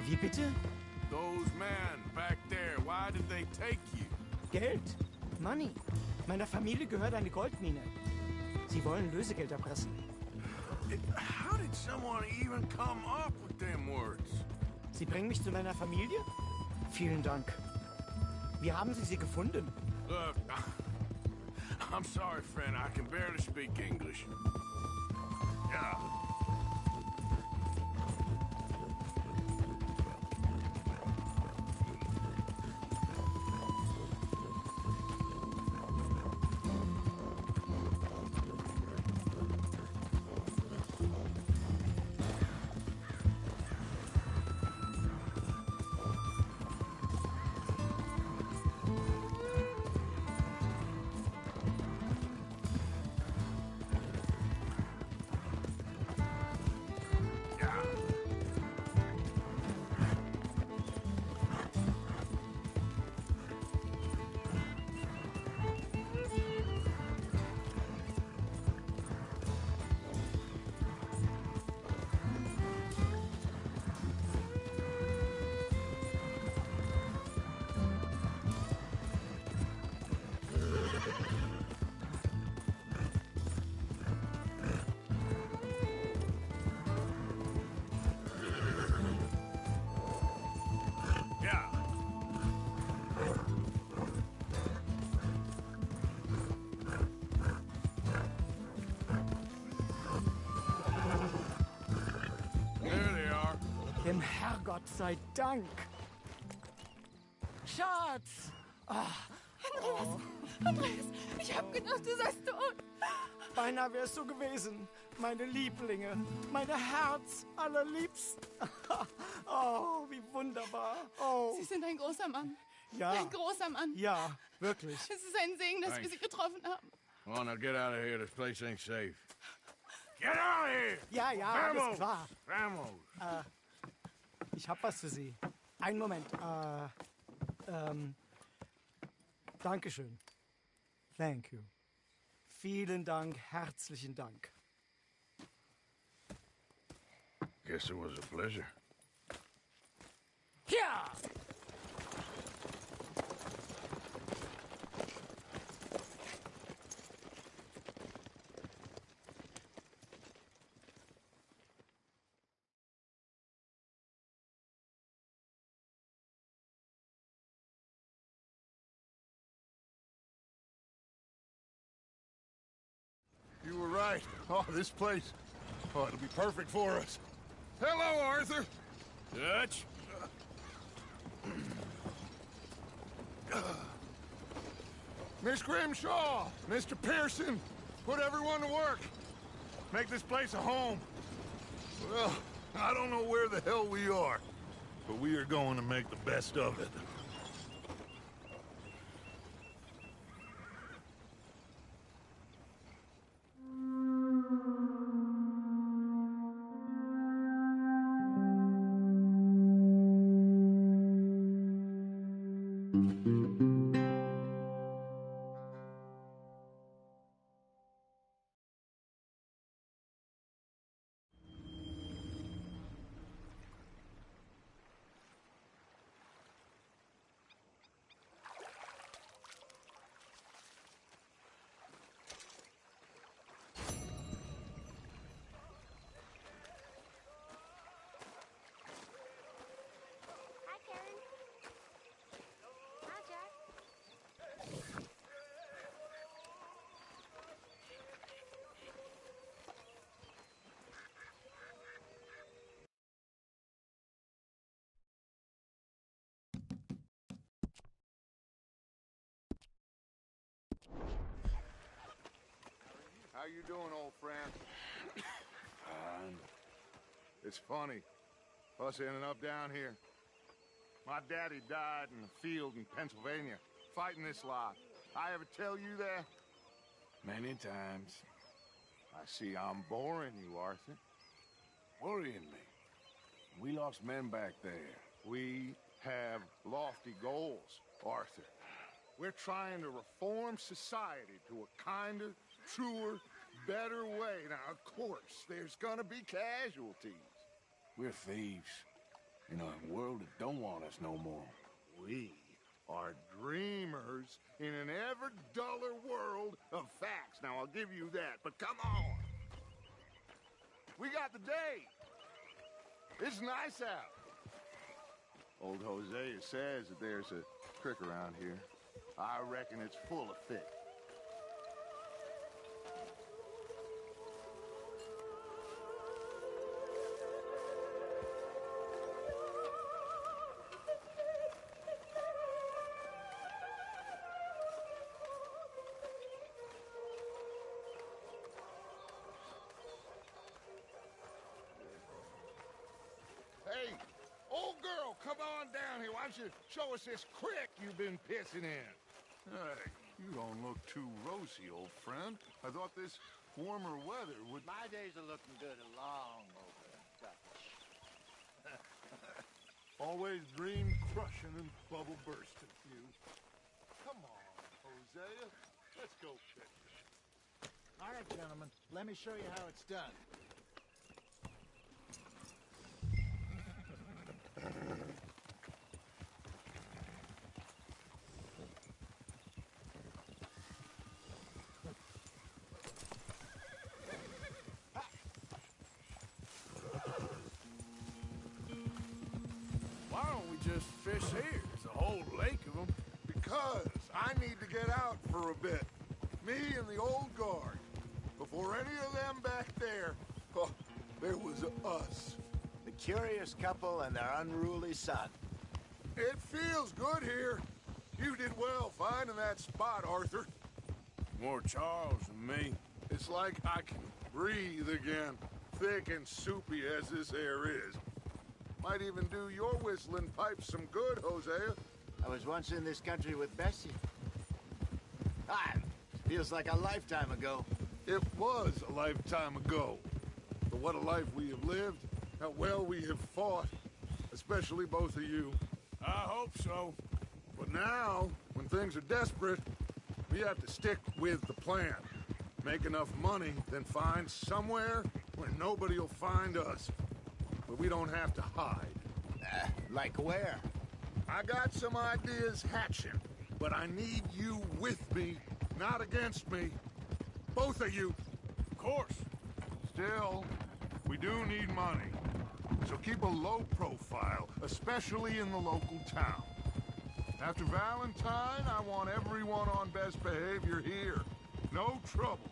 Wie bitte? Those men back there, why did they take you? Geld. Money. Meiner Familie gehört eine Goldmine. Sie wollen Lösegeld erpressen. How did someone even come up with them words? Sie bringen mich zu meiner Familie? Vielen Dank. Wie haben Sie sie gefunden? Look, I'm sorry, friend. I can barely speak English. Yeah. Dem Herrgott sei Dank. Schatz! Andreas, ich hab gedacht, du seist tot. Beinahe wärst du gewesen. Meine Lieblinge, meine Herz allerliebsten. Oh, wie wunderbar. Oh. Sie sind ein großer Mann. Ja. Ein großer Mann. Ja, wirklich. Es ist ein Segen, dass wir Sie getroffen haben. Well, now get out of here. This place ain't safe. Get out of here! Ja, ja, alles klar. Vamos! Ich hab was für Sie. Einen Moment. Dankeschön. Thank you. Vielen Dank, herzlichen Dank. Guess it was a pleasure. Ja! You were right. Oh, this place. Oh, it'll be perfect for us. Hello, Arthur. Dutch? Miss Grimshaw, Mr. Pearson, put everyone to work. Make this place a home. Well, I don't know where the hell we are, but we are going to make the best of it. How you doing, old friend? It's funny, us ending up down here. My daddy died in the field in Pennsylvania, fighting this lot. I ever tell you that? Many times. I see I'm boring you, Arthur. Worrying me. We lost men back there. We have lofty goals, Arthur. We're trying to reform society to a kinder, truer, better way. Now, of course, there's gonna be casualties. We're thieves. In a world that don't want us no more. We are dreamers in an ever duller world of facts. Now, I'll give you that, but come on. got the day. It's nice out. Old Hosea says that there's a creek around here. I reckon it's full of fish. Hey, old girl, come on down here. Why don't you show us this creek you've been pissing in? Hey, you don't look too rosy, old friend. I thought this warmer weather would... My days are looking good along over Dutch. Always dream crushing and bubble bursting, you. Come on, Hosea. Let's go fishing. All right, gentlemen. Let me show you how it's done. Why don't we just fish here? There's a whole lake of them. Because I need to get out for a bit. Me and the old guard. Before any of them back there, oh, there was us. The curious couple and their unruly son. It feels good here. You did well finding that spot, Arthur. More Charles than me. It's like I can breathe again, thick and soupy as this air is. Might even do your whistling pipes some good, Hosea. I was once in this country with Bessie. Feels like a lifetime ago. It was a lifetime ago. But what a life we have lived, how well we have fought, especially both of you. I hope so. But now, when things are desperate, we have to stick with the plan. Make enough money, then find somewhere where nobody will find us. But we don't have to hide. Like where? I got some ideas hatching, but I need you with me, not against me. Both of you. Of course. Still, we do need money. So keep a low profile, especially in the local town. After Valentine, I want everyone on best behavior here. No trouble.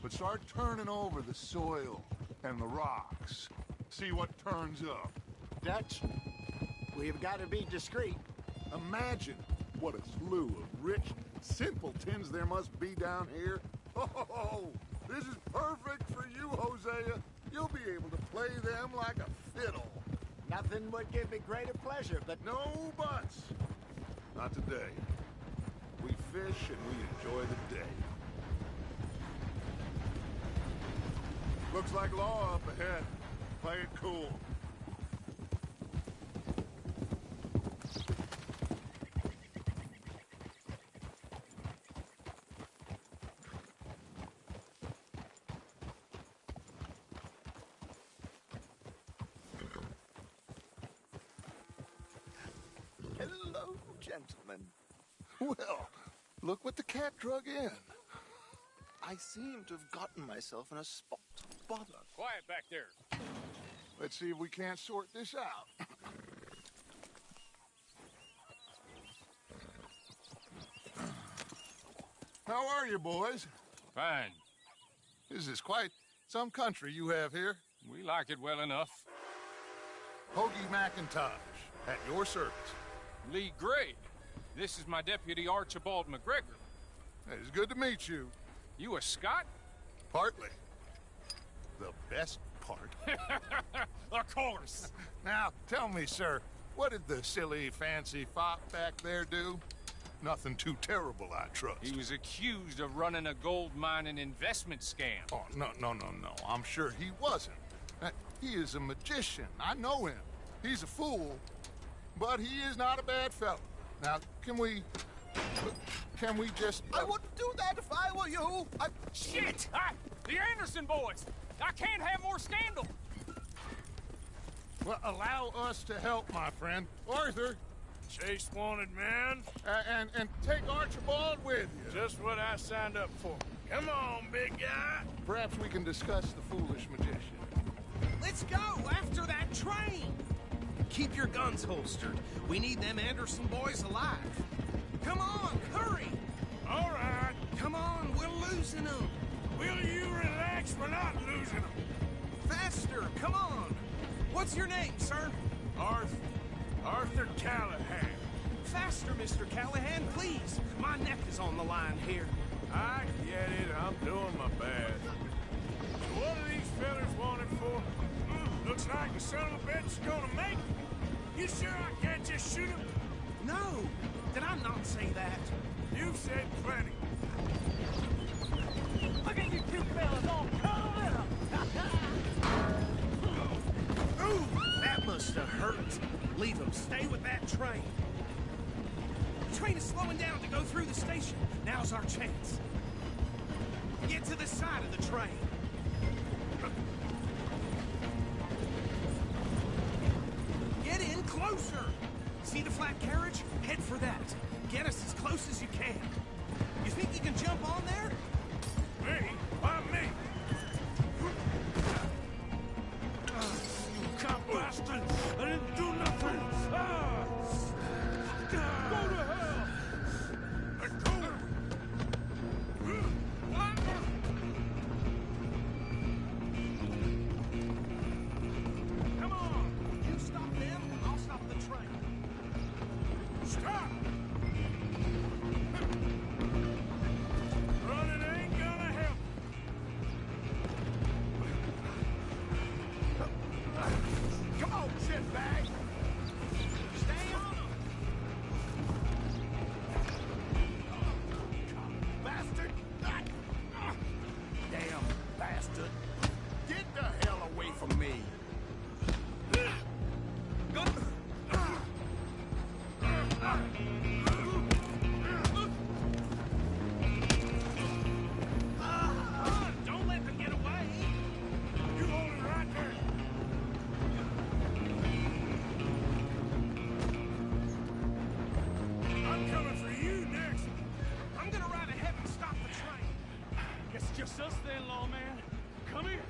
But start turning over the soil and the rocks. See what turns up. Dutch, we've got to be discreet. Imagine what a slew of rich simpletons there must be down here. Oh, this is perfect for you, Hosea. You'll be able to play them like a fiddle. Nothing would give me greater pleasure, but... No buts. Not today. We fish and we enjoy the day. Looks like law up ahead. Play it cool. Hello, gentlemen. Well, look what the cat drug in. I seem to have gotten myself in a spot of bother. Quiet back there. Let's see if we can't sort this out. How are you, boys? Fine. This is quite some country you have here. We like it well enough. Hoagie McIntosh, at your service. Lee Gray. This is my deputy, Archibald McGregor. It's good to meet you. You a Scot? Partly. The best part. Of course. Now, tell me, sir, what did the silly, fancy fop back there do? Nothing too terrible, I trust. He was accused of running a gold mining investment scam. Oh, no. I'm sure he wasn't. He is a magician. I know him. He's a fool, but he is not a bad fellow. Now, can we just... I wouldn't do that if I were you. Shit! The Anderson boys! I can't have more scandal! Well, allow us to help, my friend. Arthur! Chase wanted man. And take Archibald with you. Just what I signed up for. Come on, big guy. Perhaps we can discuss the foolish magician. Let's go after that train! Keep your guns holstered. We need them Anderson boys alive. Come on, hurry! All right. Come on, we're losing them. Will you relax? We're not losing them. Faster, come on. What's your name, sir? Arthur Callahan. Faster, Mr. Callahan, please. My neck is on the line here. I get it. I'm doing my best. So what are these fellas wanted for? Looks like the son of a bitch is gonna make it. You sure I can't just shoot him? No. Did I not say that? You've said plenty. Look at you two fellas all cuddled up. Ooh, that must have hurt. Leave them. Stay with that train. The train is slowing down to go through the station. Now's our chance. Get to the side of the train. Get in closer. See the flat carriage? Head for that. Get us as close as you can. You think you can jump on there? Me? Why me? You cop bastard! I didn't do nothing! Go to hell! Let go! Come on! You stop them, I'll stop the train. Stop! Running ain't gonna help. Come on, shitbag! Stay on them! Bastard! Damn bastard! Get the hell away from me! Don't let them get away! You hold it right there. I'm coming for you next. I'm gonna ride ahead and stop the train. Guess it's just us then, lawman. Come here.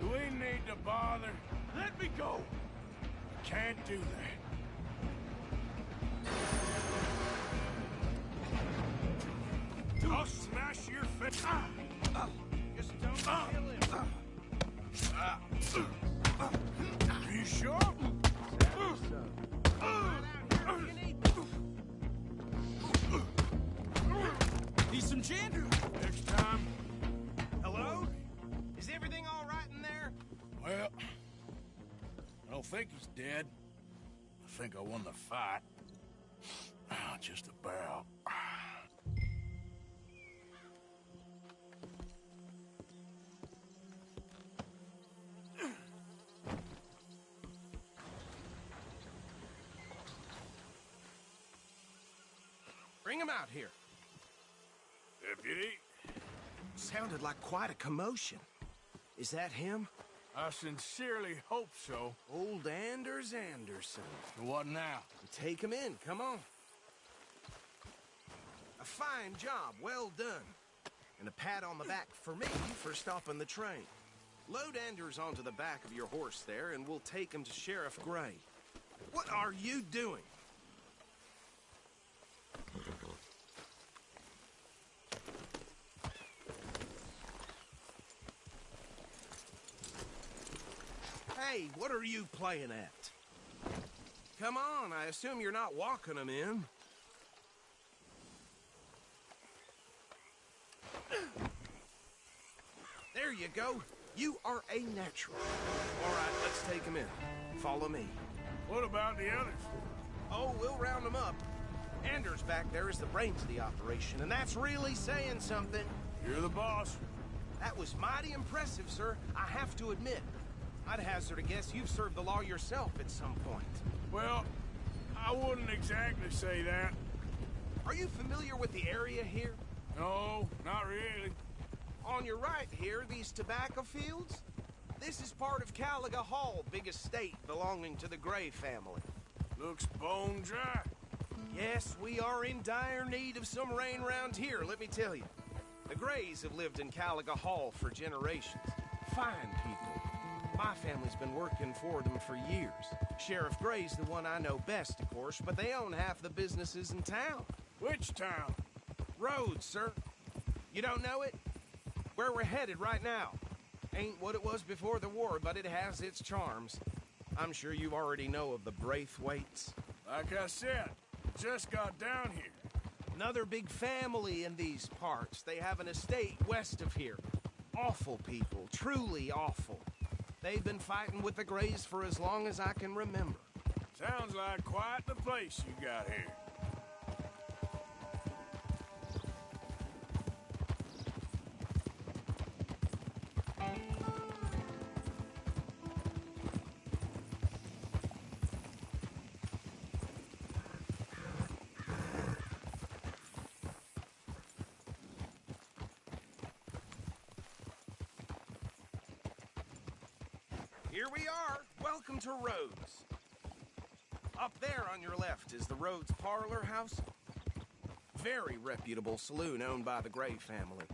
Do we need to bother? Let me go. Can't do that. I'll smash your face. Just don't kill him. You sure? Need some gin? Next time. Hello? Is everything all right in there? Well, I don't think he's dead. I think I won the fight. Just about. Bring him out here. Deputy? Sounded like quite a commotion. Is that him? I sincerely hope so. Old Anders Anderson. What now? Take him in, come on. A fine job, well done. And a pat on the back for me for stopping the train. Load Anders onto the back of your horse there, and we'll take him to Sheriff Gray. What are you doing? Hey, what are you playing at? Come on, I assume you're not walking them in. There you go. You are a natural. All right, let's take him in. Follow me. What about the others? Oh, we'll round them up. Anders back there is the brains of the operation, and that's really saying something. You're the boss. That was mighty impressive, sir. I have to admit. I'd hazard a guess you've served the law yourself at some point. Well, I wouldn't exactly say that. Are you familiar with the area here? No, not really. On your right here, these tobacco fields? This is part of Caliga Hall, big estate belonging to the Gray family. Looks bone dry. Yes, we are in dire need of some rain round here, let me tell you. The Grays have lived in Caliga Hall for generations. Fine people. My family's been working for them for years. Sheriff Gray's the one I know best, of course, but they own half the businesses in town. Which town? Rhodes, sir. You don't know it? Where we're headed right now. Ain't what it was before the war, but it has its charms. I'm sure you already know of the Braithwaites. Like I said, just got down here. Another big family in these parts. They have an estate west of here. Awful people, truly awful. They've been fighting with the Grays for as long as I can remember. Sounds like quite the place you got here. Here we are. Welcome to Rhodes. Up there on your left is the Rhodes Parlor House. Very reputable saloon owned by the Gray family.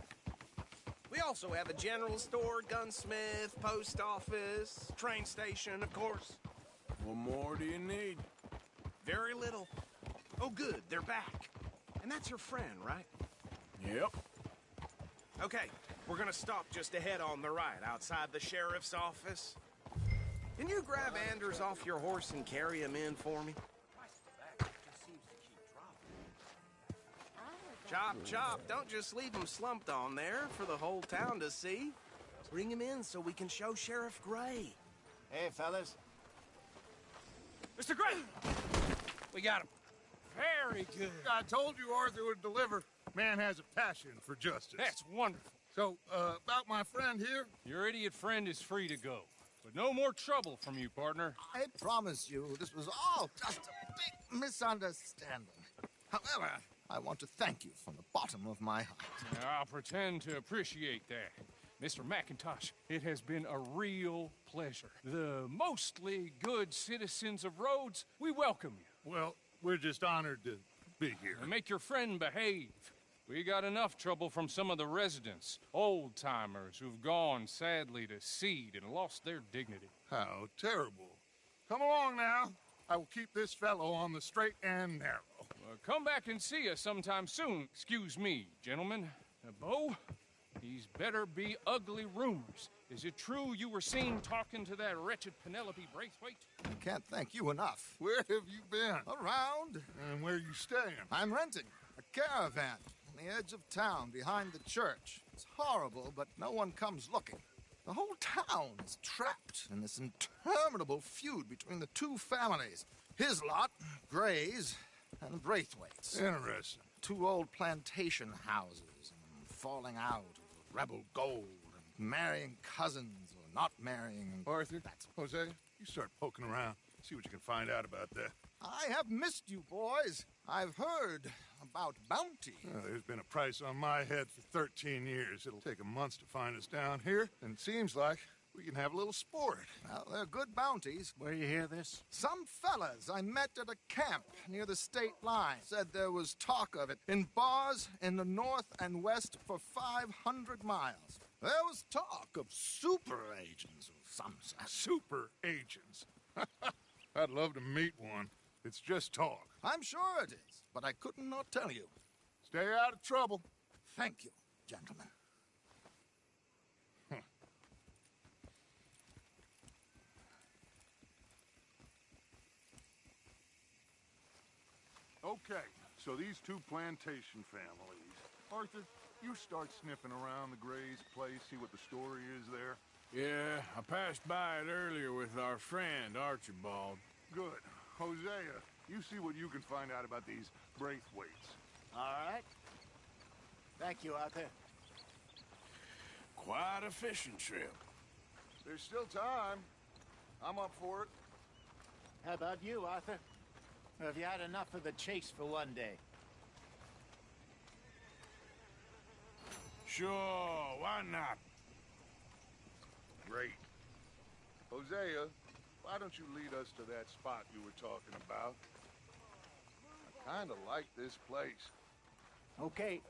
We also have a general store, gunsmith, post office, train station, of course. What more do you need? Very little. Oh, good, they're back. And that's your friend, right? Yep. Okay, we're gonna stop just ahead on the right, outside the sheriff's office. Can you grab Anders off your horse and carry him in for me? Chop, chop. Don't just leave him slumped on there for the whole town to see. Bring him in so we can show Sheriff Gray. Hey, fellas. Mr. Gray! We got him. Very good. I told you Arthur would deliver. Man has a passion for justice. That's wonderful. So, about my friend here? Your idiot friend is free to go. But no more trouble from you, partner. I promise you, this was all just a big misunderstanding. However, I want to thank you from the bottom of my heart. I'll pretend to appreciate that. Mr. McIntosh, it has been a real pleasure. The mostly good citizens of Rhodes, we welcome you. Well, we're just honored to be here. And make your friend behave. We got enough trouble from some of the residents, old-timers who've gone, sadly, to seed and lost their dignity. How terrible. Come along now. I will keep this fellow on the straight and narrow. Come back and see us sometime soon. Excuse me, gentlemen. Bo, these better be ugly rumors. Is it true you were seen talking to that wretched Penelope Braithwaite? I can't thank you enough. Where have you been? Around. And where you staying? I'm renting a caravan on the edge of town behind the church. It's horrible, but no one comes looking. The whole town is trapped in this interminable feud between the two families. His lot, Gray's, and Braithwaite's. Interesting. Two old plantation houses, and falling out of rebel gold, and marrying cousins or not marrying. And Arthur, Jose, you start poking around. See what you can find out about that. I have missed you, boys. I've heard about bounty. There's been a price on my head for 13 years. It'll take a month to find us down here, and it seems like we can have a little sport. Well, they're good bounties. Where you hear this? Some fellas I met at a camp near the state line said there was talk of it in bars in the north and west for 500 miles. There was talk of super agents of some sort. Super agents? I'd love to meet one. It's just talk. I'm sure it is, but I couldn't not tell you. Stay out of trouble. Thank you, gentlemen. Okay, so these two plantation families. Arthur, you start sniffing around the Gray's place, see what the story is there. Yeah, I passed by it earlier with our friend, Archibald. Good. Hosea, you see what you can find out about these Braithwaites. All right. Thank you, Arthur. Quite a fishing trip. There's still time. I'm up for it. How about you, Arthur? Or have you had enough of the chase for one day? Sure, why not? Great. Hosea, why don't you lead us to that spot you were talking about? I kind of like this place. Okay.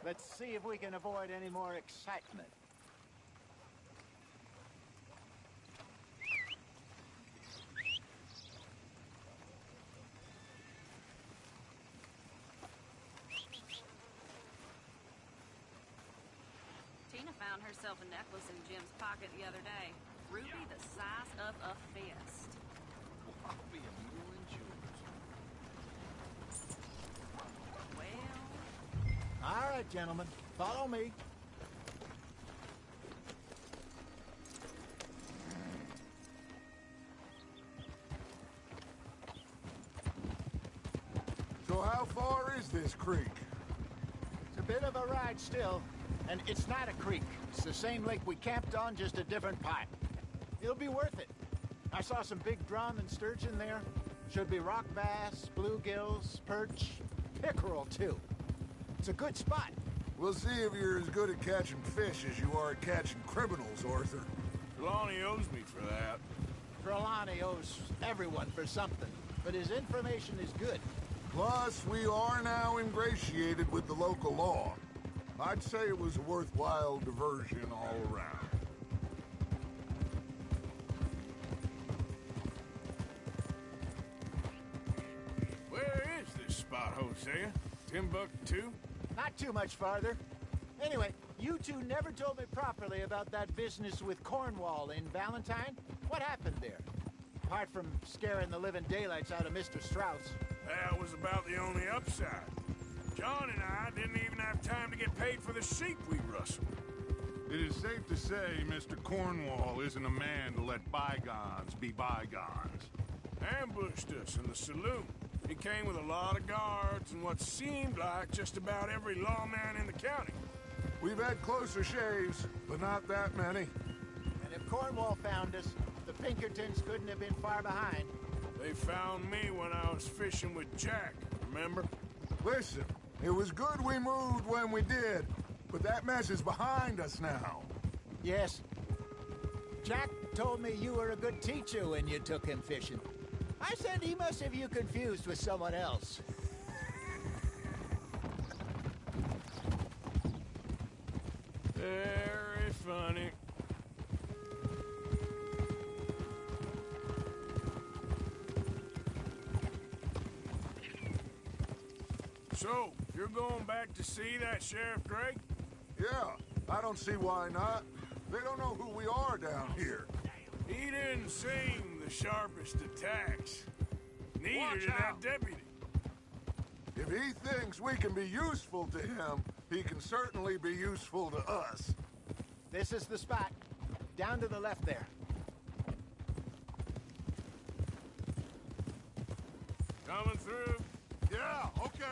Let's see if we can avoid any more excitement. Tina found herself a necklace in Jim's pocket the other day. Ruby the size of a fist. I'll be a mule and jewels. Well... All right, gentlemen. Follow me. So how far is this creek? It's a bit of a ride still. And it's not a creek. It's the same lake we camped on, just a different pipe. It'll be worth it. I saw some big drum and sturgeon there. Should be rock bass, bluegills, perch, pickerel, too. It's a good spot. We'll see if you're as good at catching fish as you are at catching criminals, Arthur. Trelawney owes me for that. Trelawney owes everyone for something, but his information is good. Plus, we are now ingratiated with the local law. I'd say it was a worthwhile diversion all around. Where is this spot, Hosea? Timbuktu? Not too much farther. Anyway, you two never told me properly about that business with Cornwall in Valentine. What happened there? Apart from scaring the living daylights out of Mr. Strauss. That was about the only upside. John and I didn't even have time to get paid for the sheep we rustled. It is safe to say Mr. Cornwall isn't a man to let bygones be bygones. Ambushed us in the saloon. He came with a lot of guards and what seemed like just about every lawman in the county. We've had closer shaves, but not that many. And if Cornwall found us, the Pinkertons couldn't have been far behind. They found me when I was fishing with Jack, remember? Listen, it was good we moved when we did, but that mess is behind us now. Yes. Jack told me you were a good teacher when you took him fishing. I said he must have you confused with someone else. Very funny. So, you're going back to see that Sheriff Gray? Yeah, I don't see why not. They don't know who we are down here. He didn't seem the sharpest attacks. Neither did that deputy. If he thinks we can be useful to him, he can certainly be useful to us. This is the spot. Down to the left there. Coming through. Yeah, okay.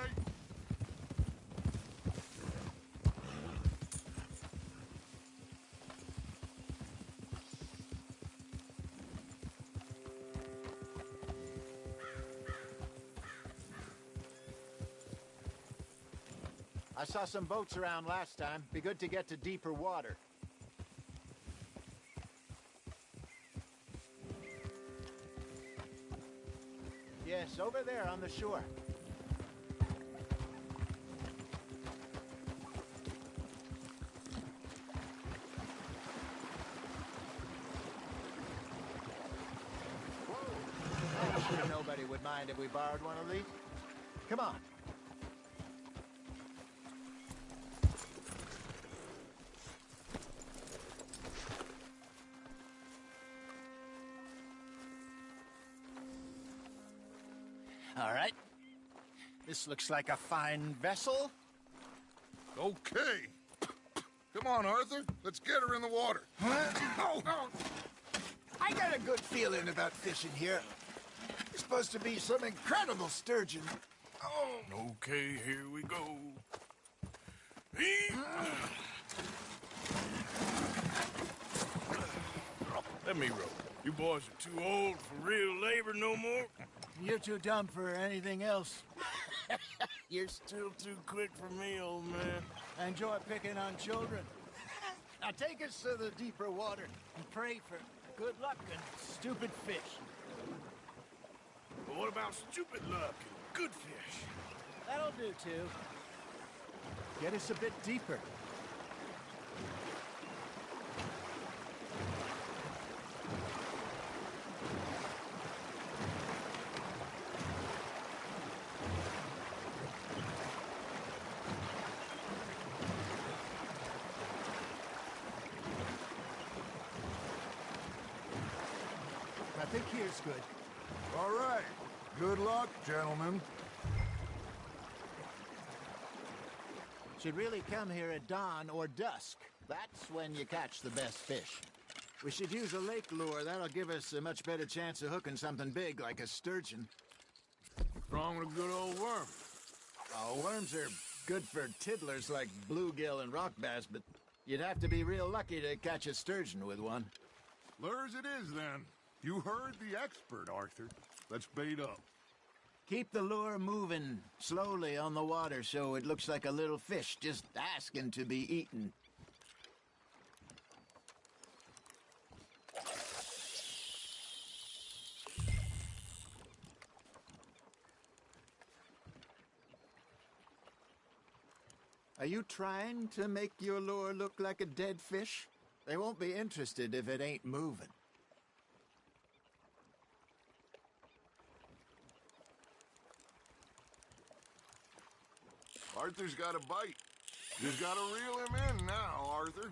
I saw some boats around last time. Be good to get to deeper water. Yes, over there on the shore. I'm sure nobody would mind if we borrowed one of these. Come on. All right. This looks like a fine vessel. Okay. Come on, Arthur. Let's get her in the water. Oh, I got a good feeling about fishing here. It's supposed to be some incredible sturgeon. Oh. Okay, here we go. Let me row. You boys are too old for real labor no more. You're too dumb for anything else. You're still too quick for me, old man. I enjoy picking on children. Now take us to the deeper water and pray for good luck and stupid fish. But what about stupid luck and good fish? That'll do, too. Get us a bit deeper. I think here's good. All right. Good luck, gentlemen. Should really come here at dawn or dusk. That's when you catch the best fish. We should use a lake lure. That'll give us a much better chance of hooking something big like a sturgeon. What's wrong with a good old worm? Oh, worms are good for tiddlers like bluegill and rock bass, but you'd have to be real lucky to catch a sturgeon with one. Lures it is, then. You heard the expert, Arthur. Let's bait up. Keep the lure moving slowly on the water so it looks like a little fish just asking to be eaten. Are you trying to make your lure look like a dead fish? They won't be interested if it ain't moving. Arthur's got a bite. Just gotta reel him in now, Arthur.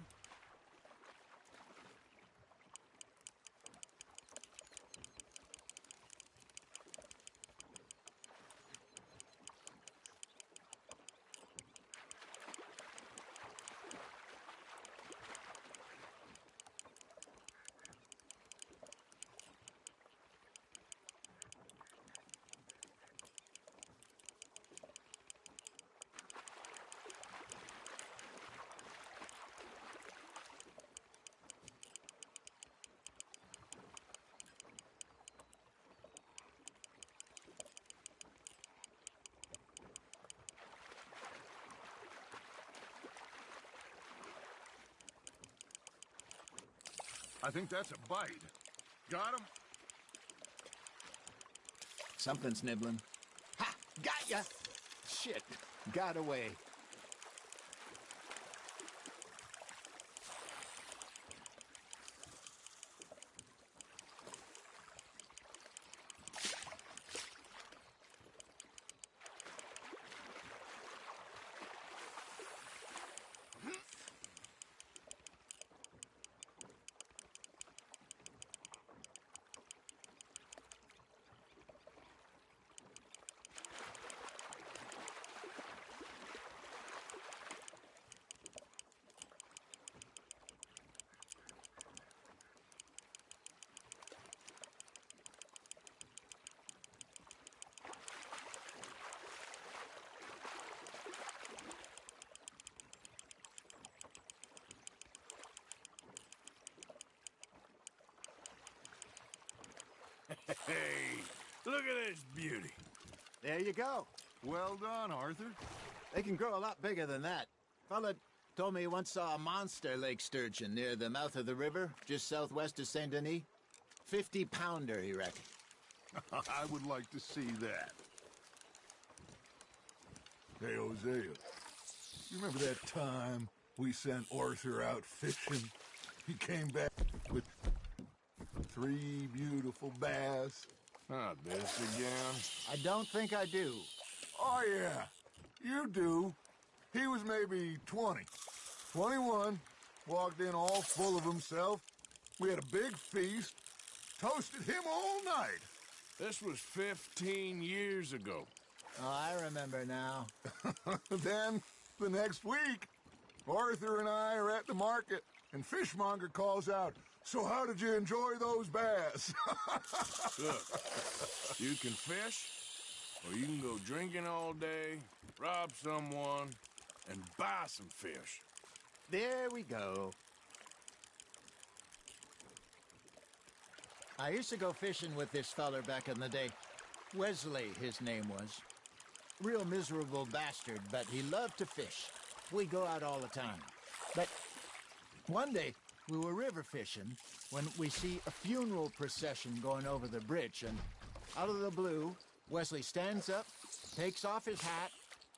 I think that's a bite. Got him? Something's nibbling. Ha! Got ya! Shit. Got away. Hey, look at this beauty. There you go. Well done, Arthur. They can grow a lot bigger than that. Fella told me he once saw a monster lake sturgeon near the mouth of the river, just southwest of Saint Denis. 50-pounder, he reckoned. I would like to see that. Hey, Hosea, you remember that time we sent Arthur out fishing? He came back with 3 beautiful bass. Not this again. I don't think I do. Oh, yeah. You do. He was maybe 20. 21. Walked in all full of himself. We had a big feast. Toasted him all night. This was 15 years ago. Oh, I remember now. Then, the next week, Arthur and I are at the market, and Fishmonger calls out, "So how did you enjoy those bass?" Look, you can fish, or you can go drinking all day, rob someone, and buy some fish. There we go. I used to go fishing with this feller back in the day. Wesley, his name was. Real miserable bastard, but he loved to fish. We'd go out all the time. But one day, we were river fishing when we see a funeral procession going over the bridge, and out of the blue, Wesley stands up, takes off his hat,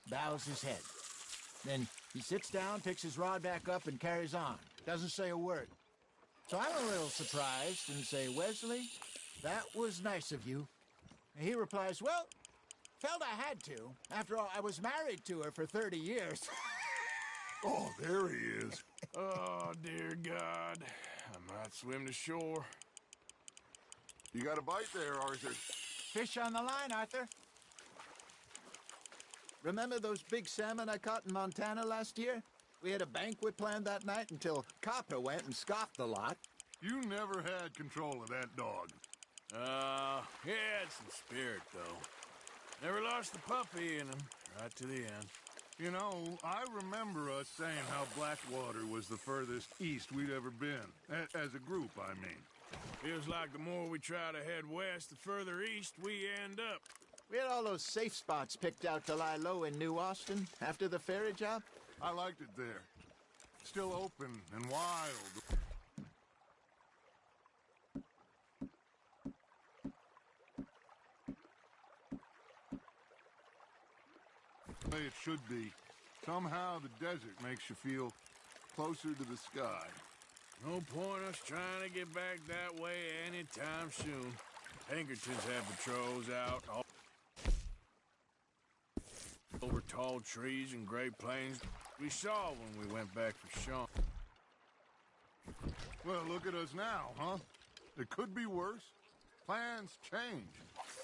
bows his head. Then He sits down, picks his rod back up, and carries on. Doesn't say a word. So I'm a little surprised and say, Wesley, that was nice of you. And he replies, well, felt I had to. After all, I was married to her for 30 years. Oh, there he is. Oh, dear God. I might swim to shore. You got a bite there, Arthur. Fish on the line, Arthur. Remember those big salmon I caught in Montana last year? We had a banquet planned that night until Copper went and scoffed the lot. You never had control of that dog. He had some spirit, though. Never lost the puppy in him, right to the end. You know, I remember us saying how Blackwater was the furthest east we'd ever been. As a group, I mean. Feels like the more we try to head west, the further east we end up. We had all those safe spots picked out to lie low in New Austin after the ferry job. I liked it there. Still open and wild. The way it should be. Somehow the desert makes you feel closer to the sky. No point us trying to get back that way anytime soon. Pinkertons have patrols out all over tall trees and great plains we saw when we went back for Sean. Well, look at us now, huh? It could be worse. Plans change.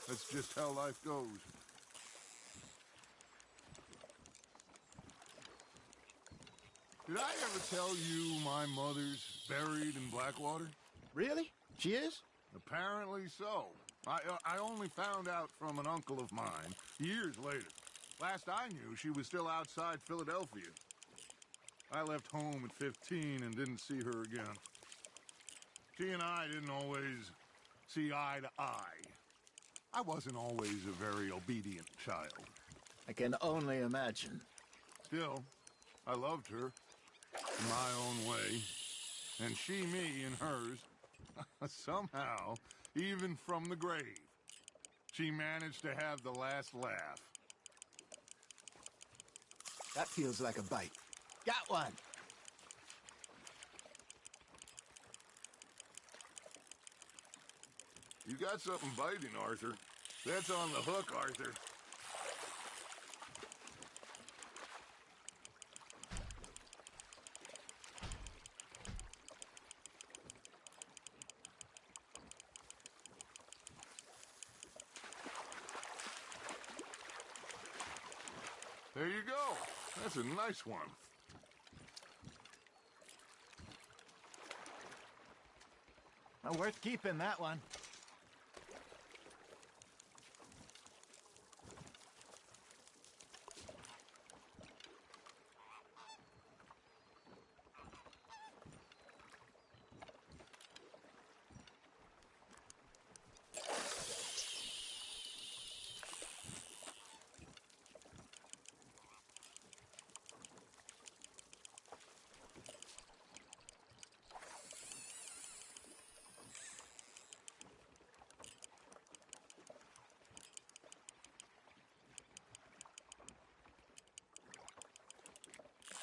That's just how life goes. Did I ever tell you my mother's buried in Blackwater? Really? She is? Apparently so. I only found out from an uncle of mine years later. Last I knew, she was still outside Philadelphia. I left home at 15 and didn't see her again. She and I didn't always see eye to eye. I wasn't always a very obedient child. I can only imagine. Still, I loved her in my own way, and she me in hers. Somehow, even from the grave, she managed to have the last laugh. That feels like a bite. Got one! You got something biting, Arthur. That's on the hook, Arthur. There you go. That's a nice one. Well, worth keeping, that one.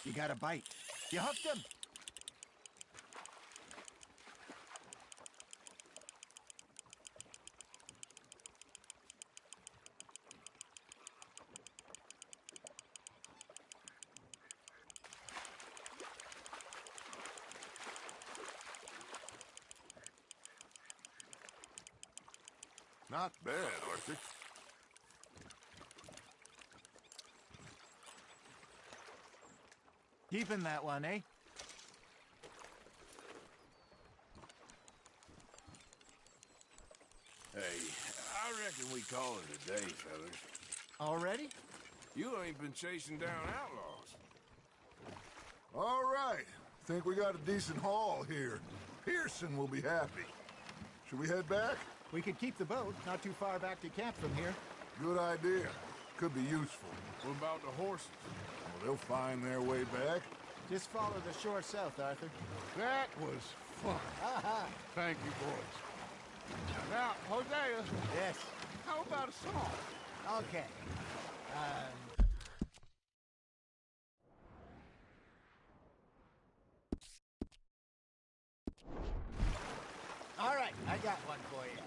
You got a bite. You hooked him. Not bad, Arthur. Keeping that one, eh? Hey, I reckon we call it a day, fellas. Already? You ain't been chasing down outlaws. All right. Think we got a decent haul here. Pearson will be happy. Should we head back? We could keep the boat, not too far back to camp from here. Good idea. Could be useful. What about the horses? Well, they'll find their way back. Just follow the shore south, Arthur. That was fun. Aha! Thank you, boys. Now, Hosea. Yes. How about a song? Okay. I got one for you.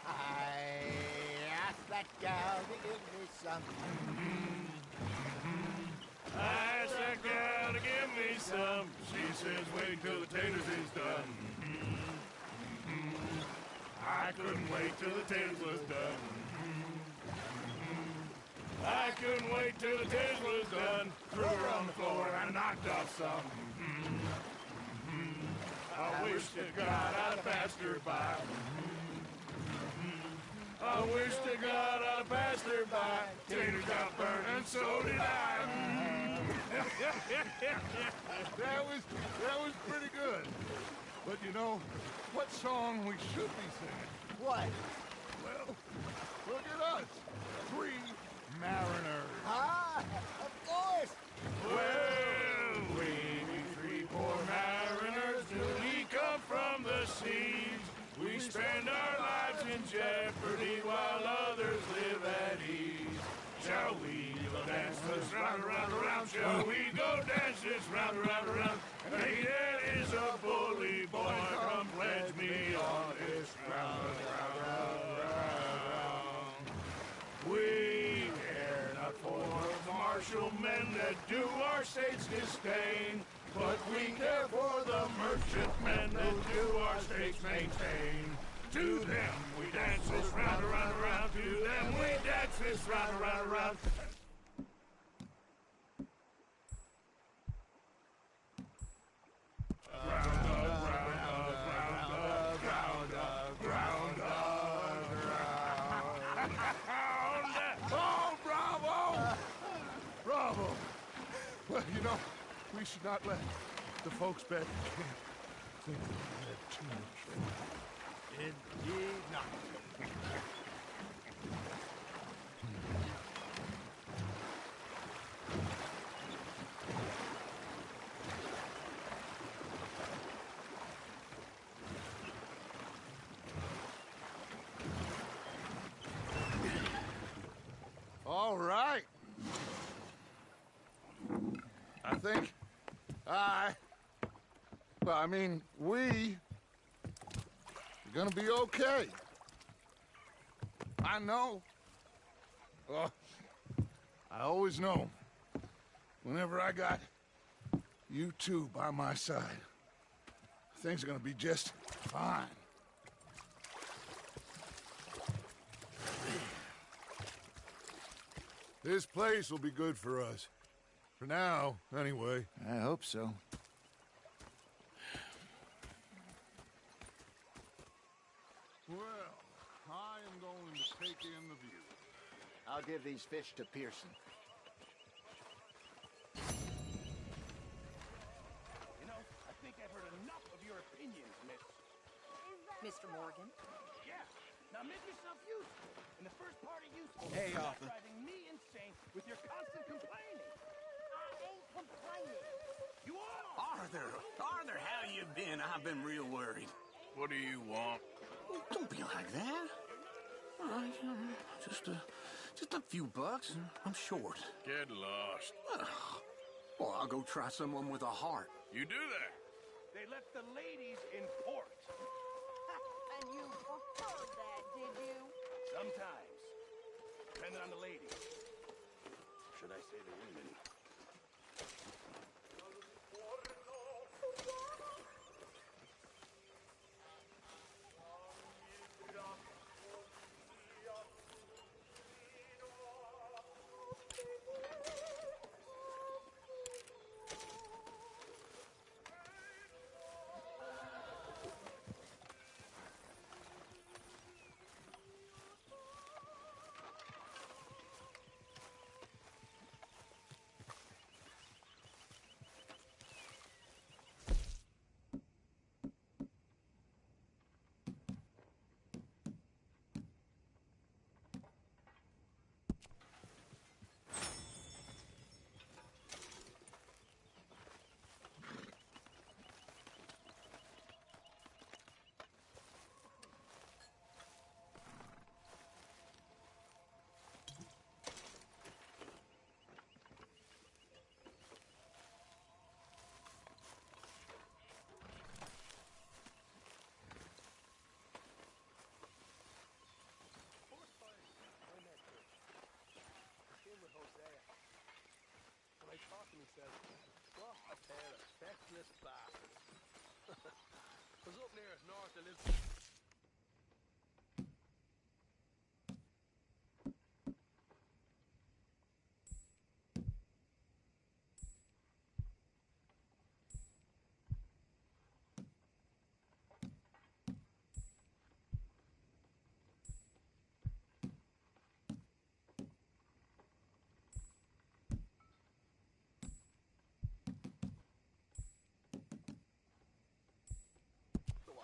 I asked that gal to give me some. I asked that gal to give me some. She says wait till the taters is done. I couldn't wait till the taters was done. I couldn't wait till the taters was done. Threw her on the floor and knocked off some. I wish to God I'd have passed her by. I wish to God I'd have passed her by. Taters got burned and so did I. that was pretty good. But you know, what song we should be singing? What? Well, look at us. 3 mariners. Ah, of course. Well, we 3 poor mariners, till we come from the seas. We spend our lives in jeopardy while others live at ease. Shall we go dance this round, around, around? Shall we go dance this round, around, around? Hey, that is a bully boy, come pledge me on this round, round, round, round. We care not for the martial men that do our state's disdain, but we care for the merchantmen that do our states maintain. To them we dance this round, around, around. To them we dance this round, around, around. Oh, bravo! Bravo! Well, you know, we should not let the folks back in camp think we had too much fun. Indeed not. All right. I think we are gonna be okay. I know. I always know. Whenever I got you two by my side, things are gonna be just fine. This place will be good for us. For now, anyway. I hope so. Well, I am going to take in the view. I'll give these fish to Pearson. You know, I think I've heard enough of your opinions, miss. Mr. Morgan? Yeah. Now make yourself useful. And the first part of useful Hey, is not Arthur. driving me insane with your constant complaining. I ain't complaining. You are! Arthur, how you been? I've been real worried. What do you want? Oh, don't be like that. All right, just a few bucks, and I'm short. Get lost. Well, I'll go try someone with a heart. You do that. They left the ladies in port. And you preferred that, did you? Sometimes. Depending on the ladies. Should I say the women?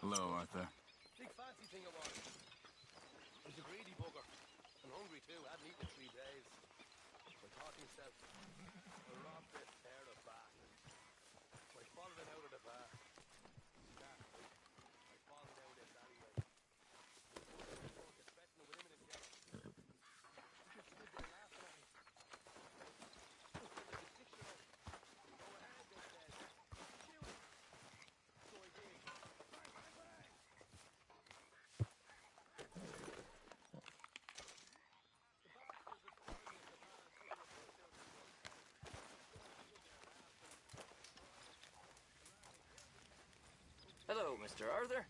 Hello, Arthur. Big fancy thing it was. He's a greedy bugger. And hungry too, hadn't eaten in 3 days. So I thought to myself, I'll rob this pair of bastards. So I followed him out of the bar. I followed down this alleyway. Threatening with him in a jail. He just stood there laughing at me. Like a 6-year-old. Go ahead, they said. Shoot him. So I did. Bang, bang, bang. Hello, Mr. Arthur.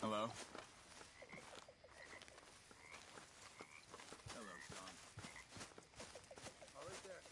Hello? Hello, John. All right there.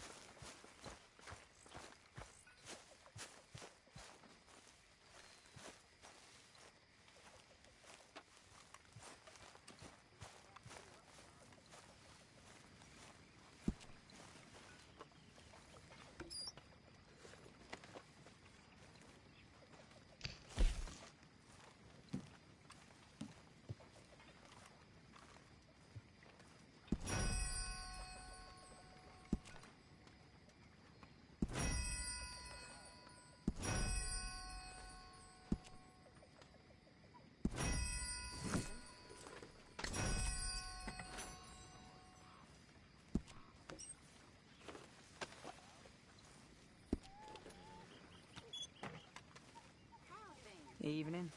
Evening.